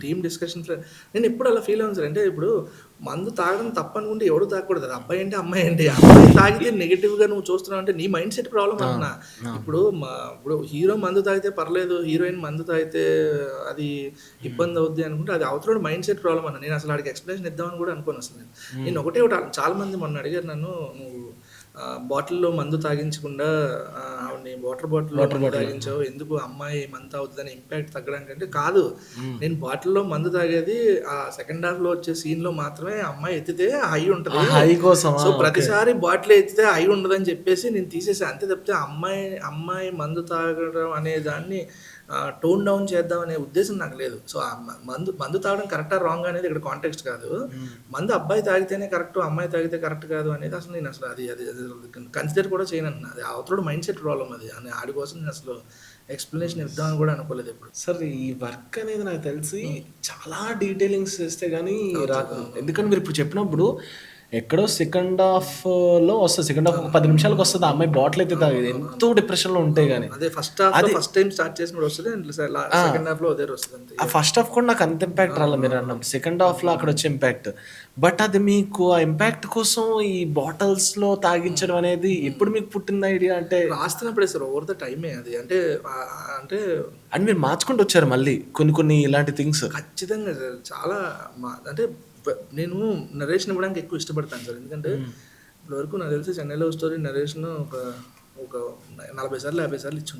టీమ్ డిస్కషన్స్లో నేను ఎప్పుడు అలా ఫీల్ అవును సార్. అంటే ఇప్పుడు మందు తాగడం తప్పనుకుంటే ఎవడు తాగకూడదు. అది అబ్బాయి ఏంటి అమ్మాయి ఏంటి, అమ్మాయి తాగితే నెగిటివ్గా నువ్వు చూస్తున్నావు అంటే నీ మైండ్ సెట్ ప్రాబ్లం అంటున్నా. ఇప్పుడు హీరో మందు తాగితే పర్లేదు, హీరోయిన్ మందు తాగితే అది ఇబ్బంది అవుద్ది అనుకుంటే అది అవతల మైండ్ సెట్ ప్రాబ్లం అన్న. నేను అసలు వాడికి ఎక్స్ప్లెనేషన్ ఇద్దామని కూడా అనుకోను అసలు. నేను ఒకటి చాలా మంది మొన్న అడిగారు నన్ను, నువ్వు బాటిల్లో మందు తాగించకుండా ఆవిడని వాటర్ బాటిల్ తాగించావు, ఎందుకు అమ్మాయి మందు తాగుతుందని ఇంపాక్ట్ తగ్గడానికి అంటే కాదు. నేను బాటిల్లో మందు తాగేది ఆ సెకండ్ హాఫ్ లో వచ్చే సీన్ లో మాత్రమే. అమ్మాయి ఎత్తితే హై ఉంటుంది, సో ప్రతిసారి బాటిల్ ఎత్తితే హై ఉండదని చెప్పేసి నేను తీసేసి అంతే. తప్పితే అమ్మాయి మందు తాగడం అనే దాన్ని టోన్ డౌన్ చేద్దాం అనే ఉద్దేశం నాకు లేదు. సో మందు తాగడం కరెక్టా రాంగ్ అనేది ఇక్కడ కాంటెక్స్ట్ కాదు. మందు అబ్బాయి తాగితేనే కరెక్ట్, అమ్మాయి తాగితే కరెక్ట్ కాదు అనేది అసలు నేను అసలు అది కన్సిడర్ కూడా చేయను. అది అవతల మైండ్ సెట్ ప్రాబ్లం అది అని ఆడి కోసం నేను అసలు ఎక్స్ప్లెనేషన్ ఇద్దామని కూడా అనుకోలేదు ఇప్పుడు. సార్ ఈ వర్క్ అనేది నాకు తెలిసి చాలా డీటెయిలింగ్స్ చేస్తే కానీ రాదు. ఎందుకంటే మీరు ఇప్పుడు చెప్పినప్పుడు ఎక్కడో సెకండ్ హాఫ్లో వస్తుంది, సెకండ్ హాఫ్ 10 నిమిషాలకు వస్తుంది, ఆ అమ్మాయి బాటిల్ అయితే తాగేది ఎంతో డిప్రెషన్లో ఉంటాయి. కానీ అదే ఫస్ట్ టైం స్టార్ట్ చేసినప్పుడు వస్తుంది, సెకండ్ హాఫ్లో అదే వస్తుంది. ఆ ఫస్ట్ హాఫ్ కూడా నాకు అంత ఇంపాక్ట్ రాలేదు మీరు అన్నాం, సెకండ్ హాఫ్లో అక్కడ వచ్చే ఇంపాక్ట్. బట్ అది మీకు ఆ ఇంపాక్ట్ కోసం ఈ బాటిల్స్లో తాగించడం అనేది ఎప్పుడు మీకు పుట్టింది ఐడియా? అంటే రాస్తున్నప్పుడే సార్, ఓవర్ ద టైమే అది. అంటే అని మీరు మార్చుకుంటూ వచ్చారు మళ్ళీ కొన్ని ఇలాంటి థింగ్స్? ఖచ్చితంగా సార్. చాలా అంటే నేను నరేషన్ ఇవ్వడానికి ఎక్కువ ఇష్టపడతాను సార్. ఎందుకంటే ఇప్పటివరకు నాకు తెలిసి చెన్నై లవ్ స్టోరీ నరేషన్ ఒక 40 సార్లు 50 సార్లు ఇచ్చి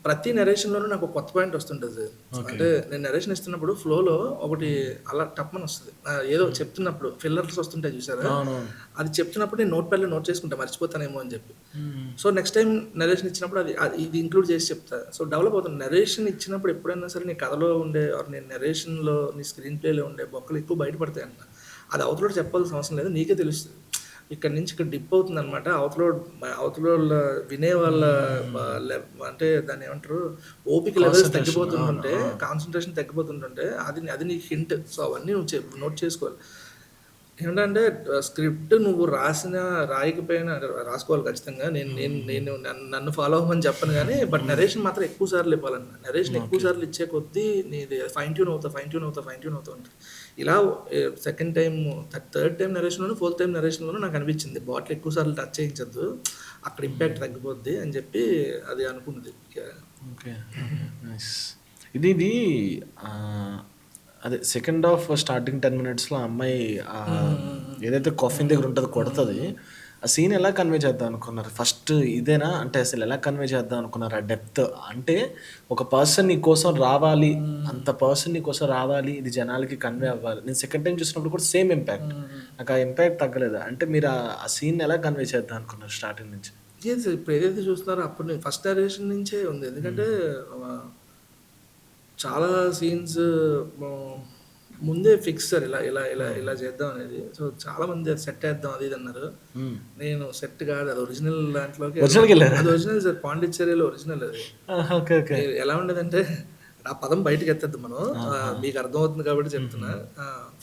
ప్రతి నరేషన్లోనూ నాకు కొత్త పాయింట్ వస్తుంటుంది సార్. అంటే నేను నరేషన్ ఇస్తున్నప్పుడు ఫ్లోలో ఒకటి అలా టప్మని వస్తుంది, ఏదో చెప్తున్నప్పుడు ఫిల్లర్స్ వస్తుంటాయి చూసారా, అది చెప్తున్నప్పుడు నేను నోట్ చేసుకుంటా, మర్చిపోతానేమో అని చెప్పి. సో నెక్స్ట్ టైం నరేషన్ ఇచ్చినప్పుడు ఇది ఇంక్లూడ్ చేసి చెప్తా. సో డెవలప్ అవుతుంది. నరేషన్ ఇచ్చినప్పుడు ఎప్పుడైనా సరే నీ కథలో ఉండే నేను నరేషన్లో నీ స్క్రీన్ ప్లేలో ఉండే బొక్కలు ఎక్కువ బయటపడతాయి అన్న. అది అవతల చెప్పాల్సిన అవసరం లేదు, నీకే తెలుస్తుంది. ఇక్కడ నుంచి ఇక్కడ డిప్ అవుతుంది అనమాట. అవతల వినే వాళ్ళ అంటే దాన్ని ఏమంటారు, ఓపిక లెవెల్స్ తగ్గిపోతుంటుంటే, కాన్సన్ట్రేషన్ తగ్గిపోతుంటుంటే అది నీకు హింట్. సో అవన్నీ నువ్వు నోట్ చేసుకోవాలి. ఏంటంటే స్క్రిప్ట్ నువ్వు రాయకపోయినా రాసుకోవాలి ఖచ్చితంగా. నేను నన్ను ఫాలో అవ్వమని చెప్పను కానీ, బట్ నరేషన్ మాత్రం ఎక్కువ సార్లు ఇవ్వాలన్న. నరేషన్ ఎక్కువ సార్లు ఇచ్చే కొద్దీ నీది ఫైన్ ట్యూన్ అవుతా ఉంటుంది. ఇలా సెకండ్ టైం, థర్డ్ టైం నరేషన్లోనూ, ఫోర్త్ టైం నరేషన్లోనూ నాకు అనిపించింది బాటిల్ ఎక్కువ సార్లు టచ్ చేయించద్దు, అక్కడ ఇంపాక్ట్ తగ్గిపోద్ది అని చెప్పి అది అనుకున్నది. ఓకే, ఇది అదే సెకండ్ హాఫ్ స్టార్టింగ్ 10 minutesలో అమ్మాయి ఏదైతే కాఫిన్ దగ్గర ఉంటుందో కొడుతుంది, ఆ సీన్ ఎలా కన్వే చేద్దాం అనుకున్నారు? ఫస్ట్ ఇదేనా అంటే అసలు ఎలా కన్వే చేద్దాం అనుకున్నారు? ఆ డెప్త్ అంటే ఒక పర్సన్ నీ కోసం రావాలి, అంత పర్సన్ నీ కోసం రావాలి, ఇది జనాలకి కన్వే అవ్వాలి. నేను సెకండ్ టైం చూసినప్పుడు కూడా సేమ్ ఇంపాక్ట్, నాకు ఆ ఇంపాక్ట్ తగ్గలేదు. అంటే మీరు ఆ సీన్ ఎలా కన్వే చేద్దాం అనుకున్నారు స్టార్టింగ్ నుంచి? ఇప్పుడు ఏదైతే చూస్తున్నారో అప్పుడు ఫస్ట్ నరేషన్ నుంచే ఉంది. ఎందుకంటే చాలా సీన్స్ ముందే ఫిక్స్ సార్, ఇలా ఇలా ఇలా ఇలా చేద్దాం అనేది. సో చాలా మంది సెట్ వేద్దాం అది ఇది అన్నారు. నేను సెట్ కాదు, అది ఒరిజినల్ దాంట్లోకి. అది ఒరిజినల్ సార్, పాండిచ్చేరిలో ఒరిజినల్ అది. ఎలా ఉండేదంటే ఆ పదం బయటకు ఎత్తద్దు మనం, మీకు అర్థమవుతుంది కాబట్టి చెప్తున్నా.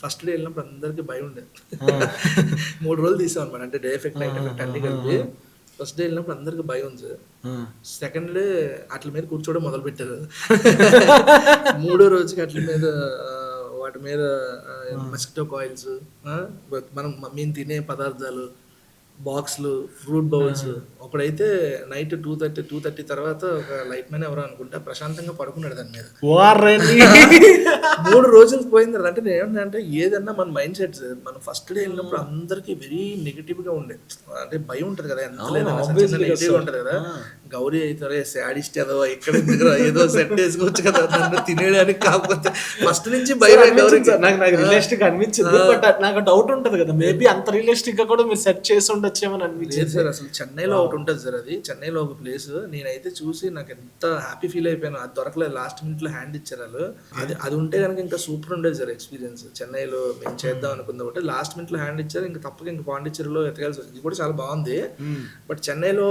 ఫస్ట్ డే వెళ్ళినప్పుడు అందరికి భయం ఉండేది. 3 రోజులు తీసాం అనమాట, అంటే డే ఎఫెక్ట్ నైట్ ఎఫెక్ట్ అన్ని కలిపి. ఫస్ట్ డే వెళ్ళినప్పుడు అందరికి భయం ఉంది సార్. సెకండ్ డే అట్ల మీద కూర్చోవడం మొదలు పెట్టారు. 3వ రోజుకి అట్ల మీద వాటి మీద మస్కిటో కాయిల్స్, మనం మేము తినే పదార్థాలు, బాక్స్లు, ఫ్రూట్ బౌల్స్. ఒకడైతే నైట్ 2:30 తర్వాత ఒక లైట్ మ్యాన్ ఎవరో అనుకుంటా ప్రశాంతంగా పడుకున్నాడు దాని మీద. 3 రోజులు పోయింది. అంటే నేను ఏమన్నా ఏదన్నా మన మైండ్ సెట్, మనం ఫస్ట్ డే వెళ్ళినప్పుడు అందరికి వెరీ నెగిటివ్ గా ఉండే, అంటే భయం ఉంటది కదా, ఎంత నెగిటివ్ ఉంటది కదా. గౌరీ అవుతారే శాడిస్ట్ ఏదో ఇక్కడ ఏదో సెట్ వేసుకోవచ్చు కదా నన్ను తినేయడానికి, కాకపోతే ఫస్ట్ నుంచి భయం. నాకు రియలిస్టిక్ అనిపించింది, బట్ నాకు డౌట్ ఉంటది కదా, మేబీ అంత రియలిస్టిక్ గా కూడా మీరు సెట్ చేసి ఉండొచ్చేమని అనిపించింది సార్. అసలు చెన్నైలో ఒకటి ఉంటుంది సార్, అది చెన్నైలో ఒక ప్లేస్ నేనైతే చూసి నాకు ఎంత హ్యాపీ ఫీల్ అయిపోయాను. అది దొరకలేదు, లాస్ట్ మినిట్ లో హ్యాండ్ ఇచ్చారు వాళ్ళు. అది ఉంటే కనుక ఇంకా సూపర్ ఉండేది సార్ ఎక్స్పీరియన్స్. చెన్నైలో మేము చేద్దాం అనుకుందాం అంటే లాస్ట్ మినిట్ లో హ్యాండ్ ఇచ్చారు, ఇంకా తప్పక ఇంకా పాండిచ్చేరిలో ఎతకాల్సి వచ్చింది. ఇది కూడా చాలా బాగుంది. బట్ చెన్నైలో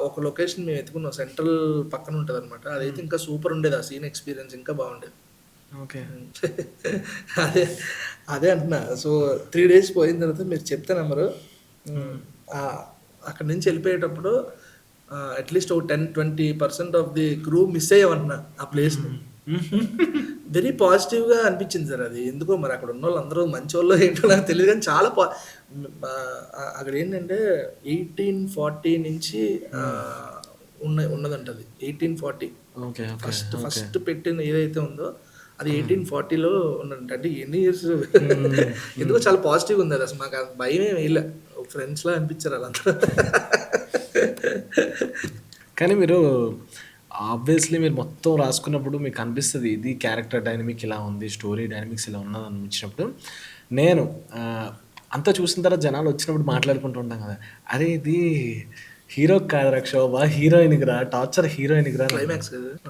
ఒక లొకేషన్ మేము ఎత్తుకున్నాం, సెంట్రల్ పక్కన ఉంటుంది అనమాట. అదైతే ఇంకా సూపర్ ఉండేది, ఆ సీన్ ఎక్స్పీరియన్స్ ఇంకా బాగుండేది. అదే అంటున్నా. సో 3 days పోయిన తర్వాత మీరు చెప్తే నమ్మరు, అక్కడి నుంచి వెళ్ళిపోయేటప్పుడు అట్లీస్ట్ ఒక 10-20% ఆఫ్ ది క్రూ మిస్ అయ్యామంటున్నా ఆ ప్లేస్ని. వెరీ పాజిటివ్గా అనిపించింది సార్ అది. ఎందుకో మరి అక్కడ ఉన్న వాళ్ళు అందరూ మంచి వాళ్ళు ఏంటో నాకు తెలియదు, కానీ చాలా అక్కడ ఏంటంటే 1840 నుంచి ఉన్నదంటది. 1840 ఫస్ట్ పెట్టిన ఏదైతే ఉందో అది 1840లో ఉన్నదంట. అంటే ఎన్ని ఇయర్స్, ఎందుకో చాలా పాజిటివ్ ఉంది అది. అసలు మాకు భయం ఏమి వేయలే, ఫ్రెండ్స్ లా అనిపించారు వాళ్ళంతా. కానీ మీరు ఆబ్వియస్లీ మీరు మొత్తం రాసుకున్నప్పుడు మీకు అనిపిస్తుంది ఇది క్యారెక్టర్ డైనమిక్ ఇలా ఉంది, స్టోరీ డైనమిక్స్ ఇలా ఉన్నది అనిపించినప్పుడు, నేను అంతా చూసిన తర్వాత జనాలు వచ్చినప్పుడు మాట్లాడుకుంటూ ఉంటాం కదా, అరే ఇది హీరో కాదురా క్షోభ, హీరోయిన్కి రా, టార్చర్ హీరోయిన్కి రా.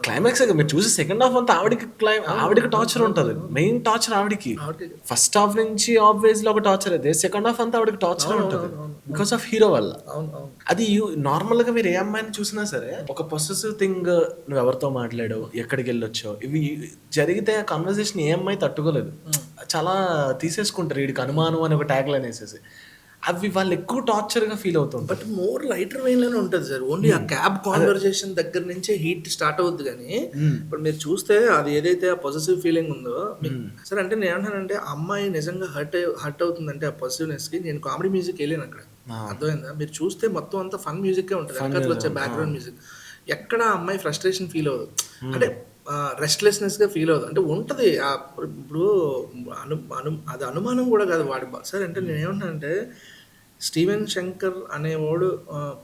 క్లైమాక్స్ మీరు చూసి సెకండ్ హాఫ్ అంతా ఆవిడకి టార్చర్ ఉంటుంది, మెయిన్ టార్చర్ ఆవిడకి. ఫస్ట్ హాఫ్ నుంచి ఆబ్వియస్లీ ఒక టార్చర్ అయితే, సెకండ్ హాఫ్ అంతా ఆవిడకి టార్చర్ ఉంటుంది బికాస్ ఆఫ్ హీరో వల్ల. అది నార్మల్ గా మీరు ఏ అమ్మాయిని చూసినా సరే ఒక పొసెసివ్ థింగ్, నువ్వు ఎవరితో మాట్లాడావు, ఎక్కడికి వెళ్ళొచ్చావు, ఇవి జరిగితే ఆ కన్వర్సేషన్ ఏ అమ్మాయి తట్టుకోలేదు, చాలా తీసేసుకుంటారు. వీడికి అనుమానం అని ఒక ట్యాగ్ లైన్ వేసేసి, అవి వాళ్ళు ఎక్కువ టార్చర్ గా ఫీల్ అవుతుంది. బట్ మోర్ లైటర్ వెయిన్ లోనే ఉంటుంది సార్. ఓన్లీ ఆ క్యాబ్ కాన్వర్జేషన్ దగ్గర నుంచే హీట్ స్టార్ట్ అవుద్ది. కానీ ఇప్పుడు మీరు చూస్తే అది ఏదైతే ఆ పొజిటివ్ ఫీలింగ్ ఉందో సార్, అంటే నేను ఏమంటానంటే అమ్మాయి నిజంగా హర్ట్ అవుతుందంటే ఆ పొజిటివ్నెస్ కి, నేను కామెడీ మ్యూజిక్ వెళ్ళాను అక్కడ, అర్థమైందా? మీరు చూస్తే మొత్తం అంతా ఫన్ మ్యూజిక్ ఉంటుంది, వెనకాల వచ్చే బ్యాక్గ్రౌండ్ మ్యూజిక్. ఎక్కడ అమ్మాయి ఫ్రస్ట్రేషన్ ఫీల్ అవ్వదు, అంటే రెస్ట్లెస్నెస్ గా ఫీల్ అవుతుంది. అంటే ఉంటది ఇప్పుడు అది అనుమానం కూడా కాదు వాడి సార్. అంటే నేను ఏమంటానంటే స్టీవెన్ శంకర్ అనేవాడు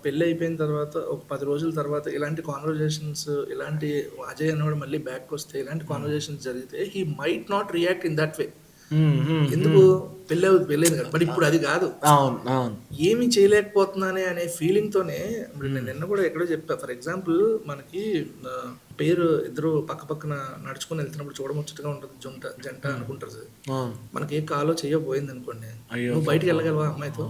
పెళ్ళి అయిపోయిన తర్వాత ఒక 10 రోజుల తర్వాత ఇలాంటి కాన్వర్జేషన్స్, ఇలాంటి అజయ్ అనేవాడు మళ్ళీ బ్యాక్ వస్తే ఇలాంటి కాన్వర్జేషన్స్ జరిగితే he might not react in that way. ఎందుకు పెళ్ళేది కదా. బట్ ఇప్పుడు అది కాదు, ఏమి చేయలేకపోతున్నానే అనే ఫీలింగ్ తోనే. నేను నిన్న కూడా ఎక్కడో చెప్పా, ఫర్ ఎగ్జాంపుల్ మనకి పేరు ఇద్దరు పక్క పక్కన నడుచుకుని వెళ్తున్నప్పుడు చూడముచ్చటగా ఉంటుంది, జంట అనుకుంటారు సార్. మనకి ఏ కాలో చేయబోయింది అనుకోండి, నువ్వు బయటికి వెళ్ళగలవా అమ్మాయితో?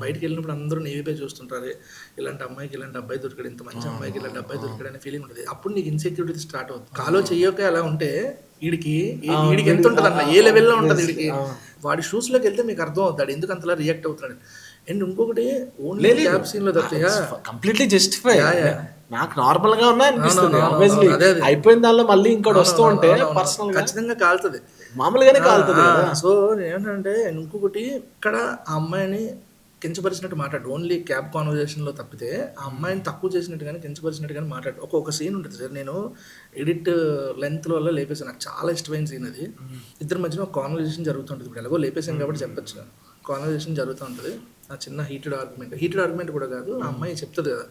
బయటికి వెళ్ళినప్పుడు అందరూ నీవే చూస్తుంటారు, ఇలాంటి అమ్మాయికి ఇలాంటి అబ్బాయి దొరికాడు, ఇంత మంచి అమ్మాయికి ఇలాంటి అబ్బాయి దొరికాడు అనే ఫీలింగ్ ఉంటుంది. అప్పుడు నీకు ఇన్సెక్యూరిటీ స్టార్ట్ అవుతుంది. కాలో చెయ్యక అలా ఉంటే వీడికి ఎంత ఉంటుంది అన్న, ఏ లెవెల్లో ఉంటుంది వీడికి. వాడి షూస్ లోకి వెళ్తే మీకు అర్థం అవుతాడు ఎందుకు అంతలా రియాక్ట్ అవుతున్నాడు. అండ్ ఇంకొకటి ఓన్లీ క్యాబ్ సీన్ లో తప్ప కంప్లీట్లీ జస్టిఫై. నాకు నార్మల్ గా ఉన్నా అనిపిస్తుంది, అయిపోయిన దానిలో మళ్ళీ ఇంకోటి వస్తూ ఉంటే పర్సనల్ ఖచ్చితంగా కాలుతుంది, మామూలుగానే కాలుతుంది. సో ఏంటంటే ఇంకొకటి ఇక్కడ ఆ అమ్మాయిని కించపరిచినట్టు మాట్లాడు, ఓన్లీ క్యాబ్ కాన్వర్జేషన్లో తప్పితే ఆ అమ్మాయిని తక్కువ చేసినట్టు కానీ కించపరిచినట్టు కానీ మాట్లాడు. ఒక్కొక్క సీన్ ఉంటుంది సార్, నేను ఎడిట్ లెంత్ వల్ల లేపేసాను, నాకు చాలా ఇష్టమైన సీన్ అది. ఇద్దరి మధ్యన ఒక కాన్వర్జేషన్ జరుగుతుంటుంది. ఇప్పుడు ఎలాగో లేపేసాను కాబట్టి చెప్పచ్చు, కాన్వర్జేషన్ జరుగుతూ ఉంటుంది. ఆ చిన్న హీటెడ్ ఆర్గ్యుమెంట్ కూడా కాదు, ఆ అమ్మాయి చెప్తుంది కదా,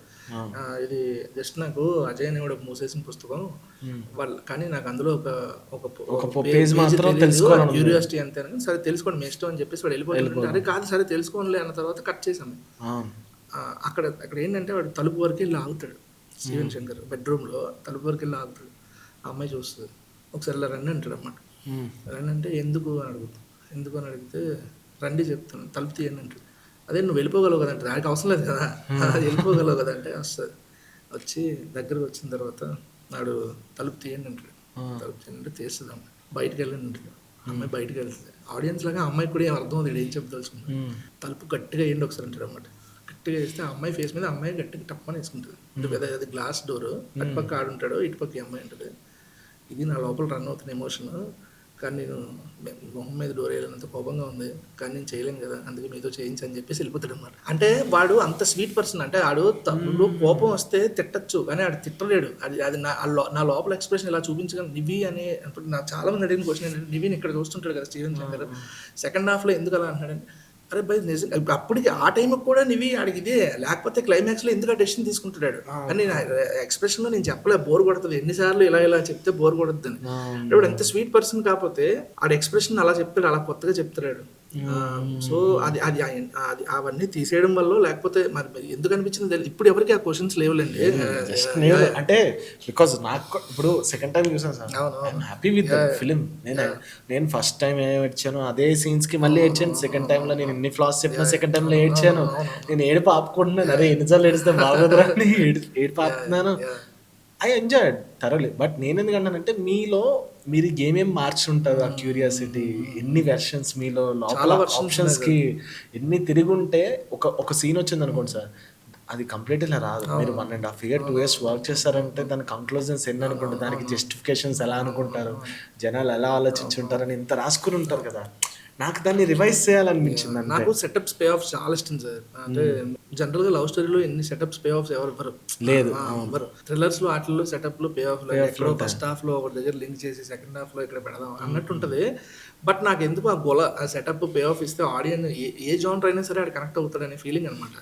ఇది జస్ట్ నాకు అజయ్ అని కూడా మూసేసిన పుస్తకం వాళ్ళు, కానీ నాకు అందులో ఒక పేజ్ క్యూరియాసిటీ అంతే, సరే తెలుసుకోండి మీ ఇష్టం అని చెప్పేసి వాడు వెళ్ళిపోతుంది. అరే కాదు సరే తెలుసుకోనిలే అన్న తర్వాత కట్ చేసాము. అక్కడ అక్కడ ఏంటంటే వాడు తలుపు వరకు వెళ్ళి ఆగుతాడు. స్టీవెన్ శంకర్ బెడ్రూమ్లో తలుపు వరకు వెళ్ళి ఆగుతాడు. ఆ అమ్మాయి చూస్తుంది. ఒకసారి ఇలా రండి అంటాడు అన్నమాట. రండి అంటే ఎందుకు అని అడుగుతాడు. ఎందుకు అని అడిగితే రండి చెప్తాను, తలుపు తీయండి అంటాడు. అదే నువ్వు వెళ్ళిపోగలవు కదంటే, దానికి అవసరం లేదు కదా, వెళ్ళిపోగలవు కదంటే వస్తుంది. వచ్చి దగ్గరకు వచ్చిన తర్వాత నాడు తలుపు తీయండి అంటాడు. తలుపు తీయండి తీస్తుంది అమ్మాయి. బయటకు వెళ్ళండి అంటాడు. అమ్మాయి బయటకు వెళ్తుంది. ఆడియన్స్ లాగా అమ్మాయి కూడా ఏం అర్థం అవుతుంది, ఏం చెప్పదలుచుకుంది. తలుపు గట్టిగా వేయండి ఒకసారి అంటాడు అన్నమాట. గట్టిగా వేస్తే ఆ అమ్మాయి ఫేస్ మీద అమ్మాయి గట్టిగా టప్పని వేసుకుంటుంది. అంటే అది గ్లాస్ డోర్, అటుపక్క ఆడుంటాడు, ఇటుపక్క ఈ అమ్మాయి ఉంటుంది. ఇది నా లోపల రన్ అవుతున్న ఎమోషన్. కానీ నేను మొహం మీద డోర్ వేయాలంత కోపంగా ఉంది, కానీ నేను చేయలేను కదా, అందుకే మీతో చేయించి అని చెప్పేసి వెళ్ళిపోతాడు అనమాట. అంటే వాడు అంత స్వీట్ పర్సన్. అంటే ఆడు తప్పుడు కోపం వస్తే తిట్టచ్చు, కానీ ఆడు తిట్టలేడు. అది నా లోపల ఎక్స్ప్రెషన్ ఇలా చూపించగలను. నివి అనే అంటే నాకు చాలా మంది అడిగిన క్వశ్చన్ ఏంటంటే, నివిని ఇక్కడ చూస్తుంటాడు కదా స్టీవెన్ శంకర్, సెకండ్ హాఫ్లో ఎందుకు అలా అంటాడంటే, అరే బై నిజం అప్పటికి ఆ టైంకి కూడా నివి ఆడికి ఇదే, లేకపోతే క్లైమాక్స్లో ఎందుకు ఆ డెసిషన్ తీసుకుంటున్నాడు అని ఎక్స్ప్రెషన్లో నేను చెప్పలే, బోర్ కొడుతుంది ఎన్నిసార్లు ఇలా చెప్తే బోర్ కొడుతుంది అని. ఇప్పుడు ఎంత స్వీట్ పర్సన్ కాకపోతే ఆడ ఎక్స్ప్రెషన్ అలా చెప్తాడు, అలా కొత్తగా చెప్తాడు. సో అది అది అది అవన్నీ తీసేయడం వల్ల, లేకపోతే మరి ఎందుకు అనిపించింది ఇప్పుడు ఎవరికి ఆ క్వశ్చన్స్ లేవులేండి. అంటే బికాజ్ నాకు ఇప్పుడు సెకండ్ టైం చూసాను sir, I'm happy with the film. నేను ఫస్ట్ టైం ఏం ఏడ్చాను అదే సీన్స్ కి మళ్ళీ ఏడ్చాను. సెకండ్ టైంలో నేను ఎన్ని ఫ్లాస్ చెప్పినా సెకండ్ టైంలో ఏడ్చాను. నేను ఏడుపు ఆపుకుంటున్నాను, అరే ఎన్నిసార్లు ఏడిస్తే బాగోదురా అని ఏడుపు ఆపుతున్నాను. I enjoyed thoroughly. బట్ నేను ఎందుకంటానంటే, మీరు ఏమేమి మార్చి ఉంటారు, ఆ క్యూరియాసిటీ ఎన్ని వెర్షన్స్ మీలో లోపల ఆప్షన్స్ కి ఎన్ని తిరిగి ఉంటే ఒక సీన్ వచ్చింది అనుకోండి సార్, అది కంప్లీట్ ఇలా రాదు. మీరు 1.5 years 2 years వర్క్ చేస్తారంటే దాని కంక్లూజన్స్ ఎన్ని అనుకుంటారు, దానికి జస్టిఫికేషన్స్ ఎలా అనుకుంటారు, జనాలు ఎలా ఆలోచించుంటారని ఇంత రాసుకుని ఉంటారు కదా. నాకు దాన్ని రివైజ్ చేయాలనిపించింది. నాకు సెటప్స్ పే ఆఫ్ చాలా ఇష్టం సార్. అంటే జనరల్ గా లవ్ స్టోరీలో ఎన్ని సెటప్స్ పే ఆఫ్స్ ఎవరు లేదు. థ్రిల్లర్స్ లో వాటిల్లో సెటప్లు పే ఆఫ్ ఎక్కడో ఫస్ట్ హాఫ్ లో ఒక దగ్గర లింక్ చేసి సెకండ్ హాఫ్ లో ఇక్కడ పెడదాం అన్నట్టు ఉంటది. బట్ నాకు ఎందుకు ఆ గొల ఆ సెటప్ పే ఆఫ్ ఇస్తే ఆడియన్స్ ఏ జోనర్ అయినా సరే అది కనెక్ట్ అవుతాడనే ఫీలింగ్ అనమాట.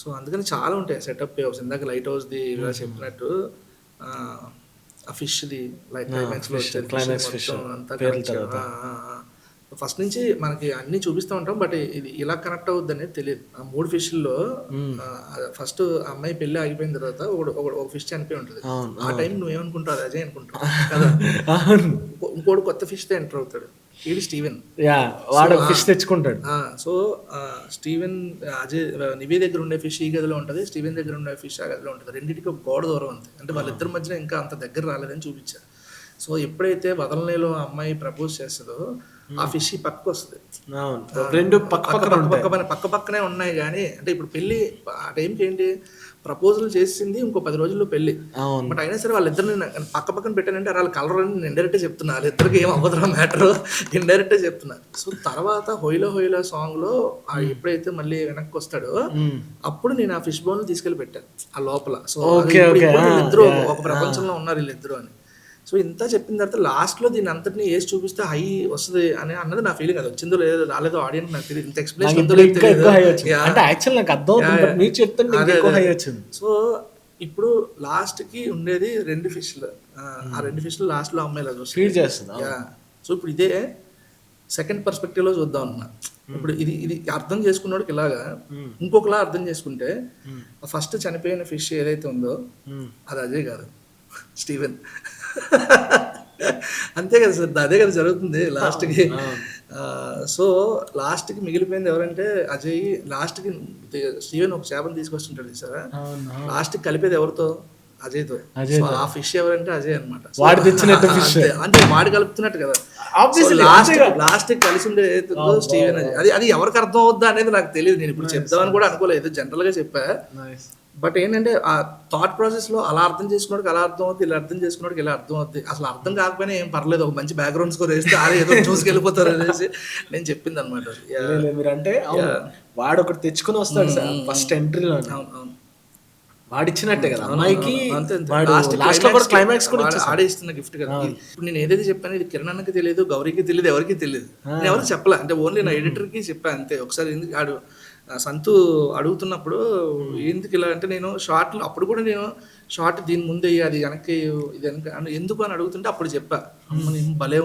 సో అందుకని చాలా ఉంటాయి సెటప్ పే ఆఫ్స్. ఇందాక లైట్ హౌస్ ది ఇలా చెప్పినట్టు, ఆ fish the like climax fish అంతా ఫస్ట్ నుంచి మనకి అన్ని చూపిస్తూ ఉంటాం, బట్ ఇది ఇలా కనెక్ట్ అవుద్ది అనేది తెలియదు. ఆ 3 ఫిష్ల్లో ఫస్ట్ అమ్మాయి పెళ్లి ఆగిపోయిన తర్వాత ఒక ఫిష్ చనిపోయి ఉంటుంది. ఆ టైం నువ్వేమనుకుంటావు, అది అజయ్ అనుకుంటావు కదా. ఇంకోటి కొత్త ఫిష్ తో ఎంటర్ అవుతాడు, ఇది స్టీవెన్. వాడు ఫిష్ తెచ్చుకుంటాడు. సో స్టీవెన్ అజయ్ నివి దగ్గర ఉండే ఫిష్ ఈ గదిలో ఉంటుంది, స్టీవెన్ దగ్గర ఉండే ఫిష్ ఆ గదిలో ఉంటుంది. రెండింటికి ఒక గోడ దూరం అంతే. అంటే వాళ్ళిద్దరి మధ్యన ఇంకా అంత దగ్గర రాలేదని చూపించారు. సో ఎప్పుడైతే వదలనేలో అమ్మాయి ప్రపోజ్ చేస్తుందో ఆ ఫిష్ పక్కకు వస్తుంది. రెండు పక్క పక్కనే ఉన్నాయి. కానీ అంటే ఇప్పుడు పెళ్లి ఆ టైంకి ఏంటి, ప్రపోజల్ చేసింది ఇంకో 10 రోజుల్లో పెళ్లి. బట్ అయినా సరే వాళ్ళిద్దరిని పక్క పక్కన పెట్టానంటే వాళ్ళ కలర్ అని నేను ఇండైరెక్ట్ చెప్తున్నా, వాళ్ళిద్దరికి ఏం అవ్వదురా మ్యాటర్, ఇండైరెక్ట్ చెప్తున్నా. సో తర్వాత హొయిలో హొయిలో సాంగ్ లో ఎప్పుడైతే మళ్ళీ వెనక్కి వస్తాడో అప్పుడు నేను ఆ ఫిష్ బోన్ తీసుకెళ్లి పెట్టాను ఆ లోపల. సో వీళ్ళిద్దరూ ఒక ప్రపంచంలో ఉన్నారు వీళ్ళిద్దరు అని. సో ఇంత చెప్పిన తర్వాత లాస్ట్ లో దీని అంతటిని వేసి చూపిస్తే హై వస్తుంది అని అన్నది నా ఫీలింగ్. అది వచ్చిందో లేదో రాలేదో ఆడియన్స్ నాకు తెలియదు, ఇంత ఎక్స్ప్లెనేషన్. సో ఇప్పుడు లాస్ట్ కి ఉండేది 2 ఫిష్లు. ఆ 2 ఫిష్లు లాస్ట్ లో అమ్మాయి చూస్తుంది. సో ఇప్పుడు ఇదే సెకండ్ పర్స్పెక్టివ్ లో చూద్దాం అన్నా. ఇప్పుడు ఇది అర్థం చేసుకున్నోడికి ఇలాగా, ఇంకొకలా అర్థం చేసుకుంటే ఫస్ట్ చనిపోయిన ఫిష్ ఏదైతే ఉందో అది అజయ్ కాదు, స్టీవెన్. అంతే కదా సార్, అదే కదా జరుగుతుంది లాస్ట్కి. సో లాస్ట్కి మిగిలిపోయింది ఎవరంటే అజయ్. లాస్ట్కి స్టీవెన్ ఒక చేపను తీసుకొస్తుంటాడు సార్, లాస్ట్కి కలిపేది ఎవరితో, అజయ్తో. ఆ ఫిష్ ఎవరంటే అజయ్ అనమాట. అంటే వాడు కలుపుతున్నట్టు కదా. లాస్ట్ కలిసి ఉండే స్టీవెన్ అజయ్. అది ఎవరికి అర్థం అవుద్దా అనేది నాకు తెలియదు. నేను ఇప్పుడు చెప్దామని కూడా అనుకోలేదు, జనరల్ గా చెప్పా. బట్ ఏంటంటే ఆ థాట్ ప్రాసెస్ లో అలా అర్థం చేసుకున్నోడికి అలా అర్థం అవుతుంది, ఇలా అర్థం చేసుకున్నోడికి ఇలా అర్థం అవుతుంది. అసలు అర్థం కాకపోయినా ఏం పర్లేదు, ఒక మంచి బ్యాక్గ్రౌండ్ స్కోర్ వేస్తే అరే ఏదో చూసుకెళ్ళిపోతారు అనేసి నేను చెప్పింది అనమాట. మీరంటే వాడు ఒకటి తెచ్చుకుని వస్తాడు సార్ ఫస్ట్ ఎంట్రీలో, వాడిచ్చినట్టే కదా అమ్మాయికి. క్లైమాక్స్ కూడా ఆడేస్తున్న గిఫ్ట్ కదా. ఇప్పుడు నేను ఏదైతే చెప్పాను ఇది కిరణ్ అన్నకి తెలియదు, గౌరీకి తెలియదు, ఎవరికి తెలియదు. నేను ఎవరికి చెప్పలే, అంటే ఓన్లీ నా ఎడిటర్కి చెప్పాను అంతే. ఒకసారి ఎందుకు ఆడు సంతు అడుగుతున్నప్పుడు ఎందుకు ఇలా అంటే, నేను షార్ట్లు అప్పుడు కూడా నేను షార్ట్ దీని ముందే అది వెనక్కి ఇది వెనక ఎందుకు అని అడుగుతుంటే అప్పుడు చెప్పా, అమ్మ నేను భలే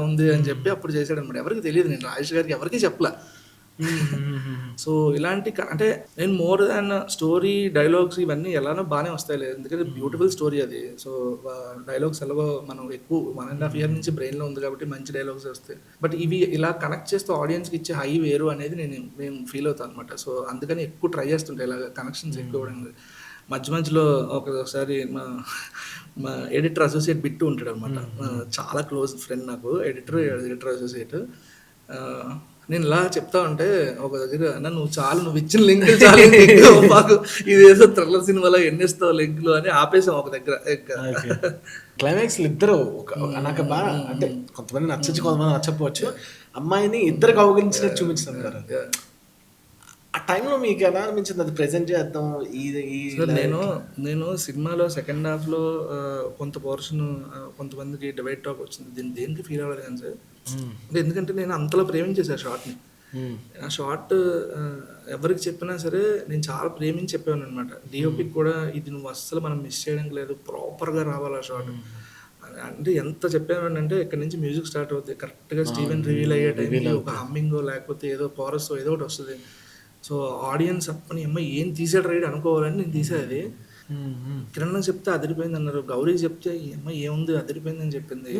ఉంది అని చెప్పి అప్పుడు చేశాడు అనమాట. ఎవరికి తెలియదు, నేను రాజేష్ గారికి ఎవరికి చెప్పలే. సో ఇలాంటి అంటే నేను మోర్ దాన్ స్టోరీ డైలాగ్స్ ఇవన్నీ ఎలానో బాగానే వస్తాయి లేదు, ఎందుకంటే బ్యూటిఫుల్ స్టోరీ అది. సో డైలాగ్స్ ఎలాగో మనం ఎక్కువ 1.5 year నుంచి బ్రెయిన్లో ఉంది కాబట్టి మంచి డైలాగ్స్ వస్తాయి. బట్ ఇవి ఇలా కనెక్ట్ చేస్తూ ఆడియన్స్కి ఇచ్చే హై వేరు అనేది నేను ఫీల్ అవుతాను అనమాట. సో అందుకని ఎక్కువ ట్రై చేస్తుంటాయి ఇలాగ కనెక్షన్స్ ఎక్కువ ఇవ్వడానికి. మధ్యలో ఒకసారి మా ఎడిటర్ అసోసియేట్ బిట్టు ఉంటాడు అనమాట, చాలా క్లోజ్ ఫ్రెండ్ నాకు, ఎడిటర్ అసోసియేట్. నేను ఇలా చెప్తా ఉంటే ఒక దగ్గర, అన్న నువ్వు ఇచ్చిన లింక్ చాలు మాకు ఇదేదో థ్రిల్లర్ సినిమాలో ఎన్నిస్తావు లింక్లు అని ఆపేసాం ఒక దగ్గర. క్లైమాక్స్ ఇద్దరు నాకు బాగా, అంటే కొంతమంది నచ్చచ్చు కొంతమంది నచ్చకపోవచ్చు, అమ్మాయిని ఇద్దరు కౌగిలించినట్టు చూపించాను కదా. ఆ టైంలో మీకు ఎలా అనిపించింది అది ప్రెజెంట్ చేద్దాం? నేను సినిమాలో సెకండ్ హాఫ్లో కొంత పోర్షన్ కొంతమందికి డివైడ్ టాక్ వచ్చింది, దీన్ని దేనికి ఫీల్ అవ్వలేదు కానీ సార్. అంటే ఎందుకంటే నేను అంతలో ప్రేమించేసాను షార్ట్ని. ఆ షార్ట్ ఎవరికి చెప్పినా సరే నేను చాలా ప్రేమించి చెప్పాను అనమాట. డిఓపికి కూడా ఇది నువ్వు అస్సలు మనం మిస్ చేయడానికి లేదు, ప్రాపర్గా రావాలి ఆ షార్ట్ అంటే. ఎంత చెప్పాను అంటే ఇక్కడ నుంచి మ్యూజిక్ స్టార్ట్ అవుతుంది, కరెక్ట్గా స్టీవెన్ రివీల్ అయ్యే టైంకి ఒక హమ్మింగో లేకపోతే ఏదో కోరస్ ఏదో ఒకటి వస్తుంది. సో ఆడియన్స్ అప్పని అమ్మ ఏం తీసాడు రైడ్ అనుకోవాలని నేను తీసేది. కిరణ్ చెప్తే అదిరిపోయింది అన్నారు, గౌరీకి చెప్తే అమ్మ ఏముంది అదిరిపోయింది అని చెప్పింది.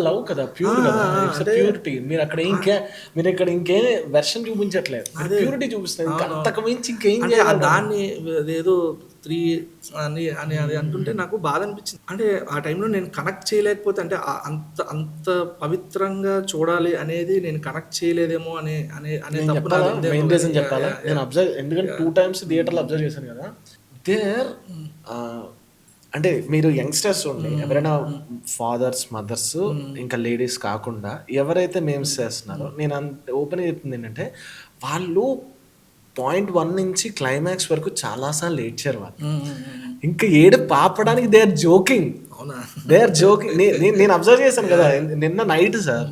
లవ్ కదా, ప్యూరిటీ. మీరు అక్కడ మీరు ఇక్కడ ఇంకే వెర్షన్ చూపించట్లేదు, ప్యూరిటీ చూపిస్తుంది. అంతకు మించి ఇంకేం దాన్ని ఏదో 3 అని అది అంటుంటే నాకు బాధ అనిపించింది. అంటే ఆ టైంలో నేను కనెక్ట్ చేయలేకపోతే, అంటే అంత పవిత్రంగా చూడాలి అనేది నేను కనెక్ట్ చేయలేదేమో అనే చెప్పాలా. నేను అబ్జర్వ్, ఎందుకంటే 2 times థియేటర్లో అబ్జర్వ్ చేశాను కదా. దేర్ అంటే మీరు యంగ్స్టర్స్ ఉండి ఎవరైనా ఫాదర్స్ మదర్స్ ఇంకా లేడీస్ కాకుండా ఎవరైతే మేమ్స్ చేస్తున్నారో, నేను ఓపెన్ చెప్తుంది ఏంటంటే వాళ్ళు 0.1 నుంచి క్లైమాక్స్ వరకు చాలాసార్లు ఏడ్చారు వాళ్ళు. ఇంకా పాపడానికి దే ఆర్ జోకింగ్. నేను అబ్జర్వ్ చేశాను కదా నిన్న నైట్ సార్,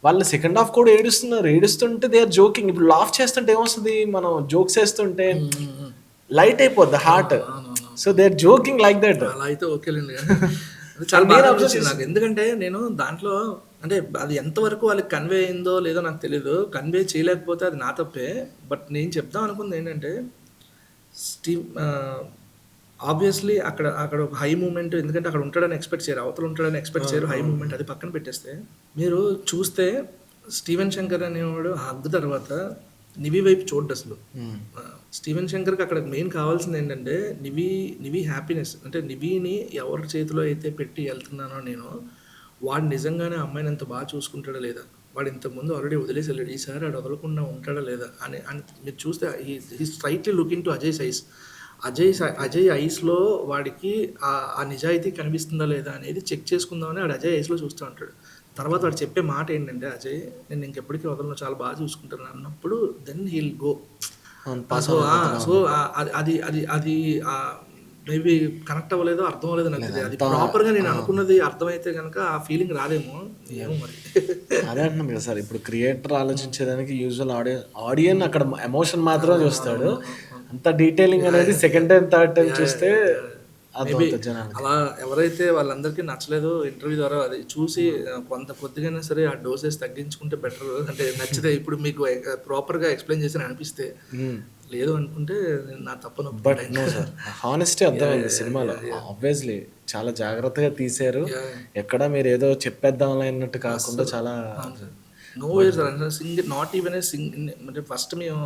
వాళ్ళు సెకండ్ హాఫ్ కూడా ఏడుస్తుంటే దే ఆర్ జోకింగ్. ఇప్పుడు లాఫ్ చేస్తుంటే ఏమొస్తుంది, మనం జోక్స్ వేస్తుంటే లైట్ అయిపోద్ది heart. So they are joking like that. అలా అయితే ఓకేలేండి, చాలా బాగా అనిపించింది నాకు. ఎందుకంటే నేను దాంట్లో అంటే అది ఎంతవరకు వాళ్ళకి కన్వే అయిందో లేదో నాకు తెలీదు, కన్వే చేయలేకపోతే అది నా తప్పే. బట్ నేను చెప్దాం అనుకుంది ఏంటంటే ఆబ్వియస్లీ అక్కడ ఒక హై మూమెంట్, ఎందుకంటే అక్కడ ఉంటాడని ఎక్స్పెక్ట్ చేయరు, అవతల ఉంటాడని ఎక్స్పెక్ట్ చేయరు. హై మూమెంట్ అది పక్కన పెట్టేస్తే మీరు చూస్తే స్టీవెన్ శంకర్ అనేవాడు హగ్ తర్వాత నివి వైపు చూడ్డు అసలు. స్టీవెన్ శంకర్కి అక్కడ మెయిన్ కావాల్సింది ఏంటంటే నివి హ్యాపీనెస్. అంటే నివిని ఎవరి చేతిలో అయితే పెట్టి వెళ్తున్నానో నేను, వాడు నిజంగానే అమ్మాయిని ఎంత బాగా చూసుకుంటాడా లేదా, వాడు ఇంతకుముందు ఆల్రెడీ వదిలేసి వెళ్ళాడు, ఈసారి వాడు వదలకుండా ఉంటాడా లేదా అని మీరు చూస్తే he straightly looking to Ajay's eyes. Ajay ఐస్లో వాడికి ఆ నిజాయితీ కనిపిస్తుందా లేదా అనేది చెక్ చేసుకుందామని వాడు అజయ్ ఐస్లో చూస్తూ ఉంటాడు. తర్వాత వాడు చెప్పే మాట ఏంటంటే, అజయ్ నేను ఇంకెప్పటికీ వదలను, చాలా బాగా చూసుకుంటాను అన్నప్పుడు దెన్ హీల్ గో. సో అది మేబీ కనెక్ట్ అవ్వలేదో అర్థం అవ్వలేదో నాకు తెలియదు. అది ప్రాపర్గా నేను అనుకున్నది అర్థమైతే కనుక ఆ ఫీలింగ్ రాదేమో, ఏమో మరి. అదే అంటున్నాం కదా సార్, ఇప్పుడు క్రియేటర్ ఆలోచించేదానికి యూజువల్ ఆడియన్ అక్కడ ఎమోషన్ మాత్రం చూస్తాడు, అంత డీటెయిలింగ్ అనేది సెకండ్ టైం థర్డ్ టైం చూస్తే అలా ఎవరైతే వాళ్ళందరికీ నచ్చలేదు ఇంటర్వ్యూ ద్వారా, అది చూసి కొద్దిగానే సరే ఆ డోసెస్ తగ్గించుకుంటే బెటర్. అంటే నచ్చితే ఇప్పుడు మీకు ప్రాపర్గా ఎక్స్ప్లెయిన్ చేసి అనిపిస్తే, లేదు అనుకుంటే నా తప్పను. బట్ నో సార్, హానెస్టీ అర్థమైంది సినిమాలో. ఆబ్వియస్లీ చాలా జాగ్రత్తగా తీశారు, ఎక్కడ మీరు ఏదో చెప్పేద్దాం అన్నట్టు కాకుండా చాలా no way sir. Not even a అంటే ఫస్ట్ మేము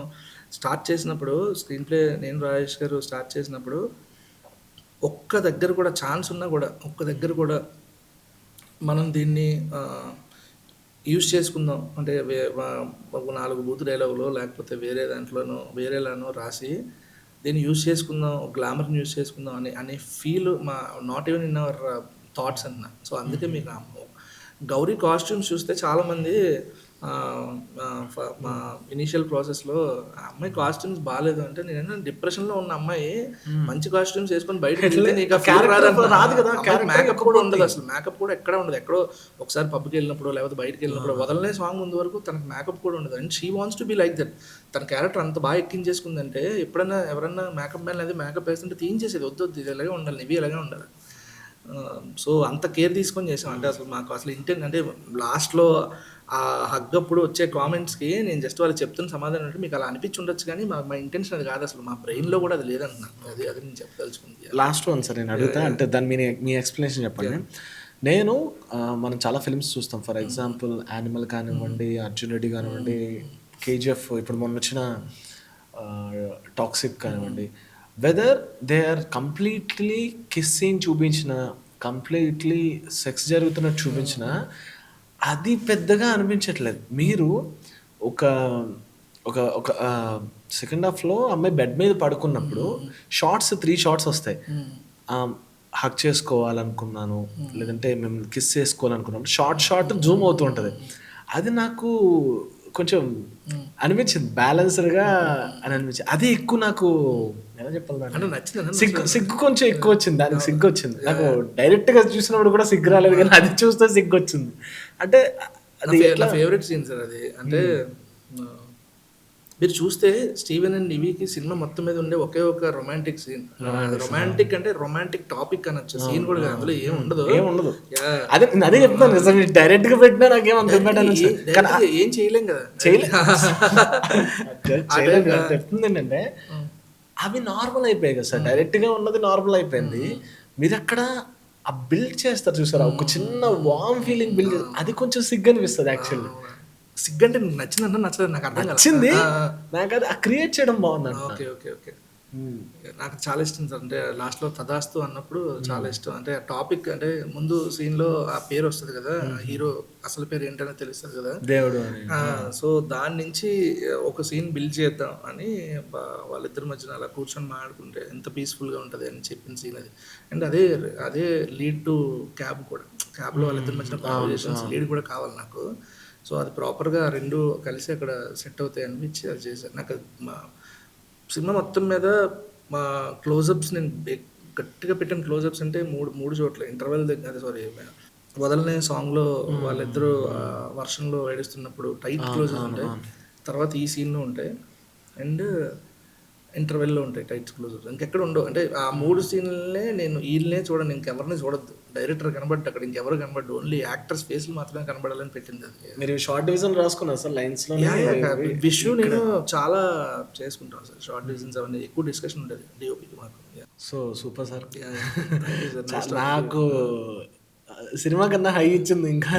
స్టార్ట్ చేసినప్పుడు స్క్రీన్ ప్లే నేను రాజేష్ గారు స్టార్ట్ చేసినప్పుడు ఒక్క దగ్గర కూడా ఛాన్స్ ఉన్నా కూడా ఒక్క దగ్గర కూడా మనం దీన్ని యూజ్ చేసుకుందాం అంటే 4 బూత్ డైలాగులో లేకపోతే వేరే దాంట్లోనో వేరేలానో రాసి దీన్ని యూజ్ చేసుకుందాం, గ్లామర్ని యూజ్ చేసుకుందాం అనే ఫీల్ మా not even in our thoughts అన్న. సో అందుకే మీకు గౌరీ కాస్ట్యూమ్స్ చూస్తే చాలామంది మా ఇనీషియల్ ప్రాసెస్లో అమ్మాయి కాస్ట్యూమ్స్ బాగాలేదు అంటే, నేను డిప్రెషన్లో ఉన్న అమ్మాయి మంచి కాస్ట్యూమ్స్ వేసుకొని బయటకు వెళ్తే నీకు రాదు కదా. మేకప్ కూడా ఉండదు అసలు, మేకప్ కూడా ఎక్కడ ఉండదు. ఎక్కడో ఒకసారి పబ్కి వెళ్ళినప్పుడు లేకపోతే బయటకు వెళ్ళినప్పుడు వదలనే సాంగ్ ముందు వరకు తనకు మేకప్ కూడా ఉండదు. And she wants to be like that. తన క్యారెక్టర్ అంత బాగా ఎక్కించేసుకుందంటే ఎప్పుడైనా ఎవరన్నా మేకప్ మ్యాన్ లేదా మేకప్ వేస్తుంటే తీయించేసేది, వద్దు ఇది ఎలాగే ఉండాలి, నివి ఎలాగే ఉండాలి. సో అంత కేర్ తీసుకొని చేసాం. అంటే అసలు మాకు అసలు ఇంటెంట్ అంటే లాస్ట్లో ఆ హగ్ అప్పుడు వచ్చే కామెంట్స్కి నేను జస్ట్ వాళ్ళు చెప్తున్న సమాధానం అంటే మీకు అలా అనిపించి ఉండొచ్చు, కానీ మా ఇంటెన్షన్ అది కాదు, అసలు మా బ్రెయిన్లో కూడా అది లేదంటున్నాను. అది నేను చెప్పదలుచుకుంది. లాస్ట్ వన్ సార్ నేను అడుగుతా, అంటే దాని మీ ఎక్స్ప్లెనేషన్ చెప్పండి. నేను మనం చాలా ఫిల్మ్స్ చూస్తాం, ఫర్ ఎగ్జాంపుల్ యానిమల్ కానివ్వండి, అర్జున్ రెడ్డి కానివ్వండి, కేజీఎఫ్, ఇప్పుడు మొన్న వచ్చిన టాక్సిక్ కానివ్వండి, whether they are completely kissing చూపించిన, కంప్లీట్లీ సెక్స్ జరుగుతున్నట్టు చూపించిన, అది పెద్దగా అనిపించట్లేదు. మీరు ఒక ఒక ఒక సెకండ్ హాఫ్లో అమ్మాయి బెడ్ మీద పడుకున్నప్పుడు షార్ట్స్ 3 షార్ట్స్ వస్తాయి. హక్ చేసుకోవాలనుకున్నాను, లేదంటే మేము కిస్ చేసుకోవాలనుకున్నాను, షార్ట్ జూమ్ అవుతూ ఉంటుంది. అది నాకు కొంచెం అనిపించింది బ్యాలెన్స్డ్గా అని అనిపించింది. అది ఎక్కువ నాకు ఎలా చెప్పాలి, సిగ్గు కొంచెం ఎక్కువ వచ్చింది, దానికి సిగ్గు వచ్చింది నాకు. డైరెక్ట్గా చూసినప్పుడు కూడా సిగ్గు రాలేదు, కానీ అది చూస్తే సిగ్గు వచ్చింది. అంటే అది ఫేవరెట్ సీన్ సార్ అది. అంటే మీరు చూస్తే స్టీవెన్ అండ్ నివీకి సినిమా మొత్తం మీద ఉండే ఒకే ఒక రొమాంటిక్ సీన్, రొమాంటిక్ అంటే రొమాంటిక్ టాపిక్ అనొచ్చు, సీన్ కూడా కాదు, అందులో ఏముండదు. అదే చెప్తాను, డైరెక్ట్ గా పెట్టినా నాకేమంత ఏం చేయలేం కదా, చెప్తుంది ఏంటంటే అవి నార్మల్ అయిపోయాయి కదా సార్, డైరెక్ట్ గా ఉన్నది నార్మల్ అయిపోయింది. మీరు అక్కడ ఆ బిల్డ్ చేస్తారు చూసారా, ఒక చిన్న వార్మ్ ఫీలింగ్ బిల్డ్, అది కొంచెం సిగ్గు అనిపిస్తుంది యాక్చువల్లీ. సిగ్గు అంటే నచ్చిందన్నా నచ్చలేదు నాకు అర్థం నచ్చింది, నాకు అది క్రియేట్ చేయడం బాగుంది. ఓకే ఓకే ఓకే నాకు చాలా ఇష్టం సార్. అంటే లాస్ట్లో తదాస్తు అన్నప్పుడు చాలా ఇష్టం. అంటే టాపిక్ అంటే ముందు సీన్లో ఆ పేరు వస్తుంది కదా, హీరో అసలు పేరు ఏంటనే తెలుస్తుంది కదా, దేవుడు. సో దాని నుంచి ఒక సీన్ బిల్డ్ చేద్దాం అని వాళ్ళిద్దరి మధ్యన అలా కూర్చొని మాట్లాడుకుంటే ఎంత పీస్ఫుల్గా ఉంటుంది అని చెప్పిన సీన్ అది. అండ్ అదే లీడ్ టు క్యాబ్ కూడా, క్యాబ్లో వాళ్ళిద్దరి మధ్యన కాన్వర్జేషన్స్ లీడ్ కూడా కావాలి నాకు. సో అది ప్రాపర్గా రెండు కలిసి అక్కడ సెట్ అవుతాయి అనిపించి అది చేశాను. నాకు మా సినిమా మొత్తం మీద మా క్లోజప్స్, నేను గట్టిగా పెట్టిన క్లోజప్స్ అంటే మూడు చోట్ల ఇంటర్వెల్ దగ్గర, సారీ వదలనే సాంగ్లో వాళ్ళిద్దరూ వర్షంలో ఏడుస్తున్నప్పుడు టైట్ క్లోజెస్ ఉంటాయి, తర్వాత ఈ సీన్లో ఉంటాయి, అండ్ ఇంటర్వెల్లో ఉంటాయి టైట్ క్లోజెస్. ఇంకెక్కడ ఉండవు. అంటే ఆ 3 సీన్లనే నేను వీళ్ళనే చూడండి, ఇంకెవరిని చూడద్దు, డైరెక్టర్ కనబడ్డు అక్కడ, ఇంకెవరు కనబడ్డు, ఓన్లీ యాక్టర్స్ ఫేస్లు మాత్రమే కనబడాలని పెట్టింది అది. మీరు షార్ట్ డివిజన్ రాసుకున్నారు సార్ లైన్స్ లో? విష్ణు నేను చాలా చేసుకుంటాను సార్ షార్ట్ డివిజన్స్, అవన్నీ ఎక్కువ డిస్కషన్ ఉంటుంది డిఓపికి మాకు. సో సూపర్ సార్, నాకు సినిమా కన్నా హై ఇచ్చింది. ఇంకా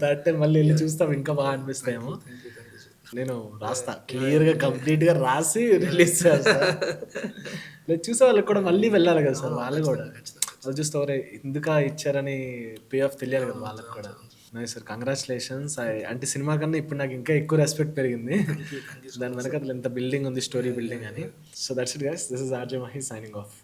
థర్డ్ టైం మళ్ళీ వెళ్ళి చూస్తాం, ఇంకా బాగా అనిపిస్తాయేమో. నేను రాస్తా క్లియర్గా, కంప్లీట్గా రాసి రిలీజ్ చేస్తా. చూసే వాళ్ళకి కూడా మళ్ళీ వెళ్ళాలి కదా సార్, వాళ్ళు కూడా అది చూస్తే ఎవరే ఎందుకు ఇచ్చారని పే ఆఫ్ తెలియాలి కదా వాళ్ళకి కూడా. Nice sir, congratulations. అంటే సినిమా కన్నా ఇప్పుడు నాకు ఇంకా ఎక్కువ రెస్పెక్ట్ పెరిగింది దాని వెనక ఎంత బిల్డింగ్ ఉంది, స్టోరీ బిల్డింగ్ అని. So that's it guys, this is RJ Mahi signing off.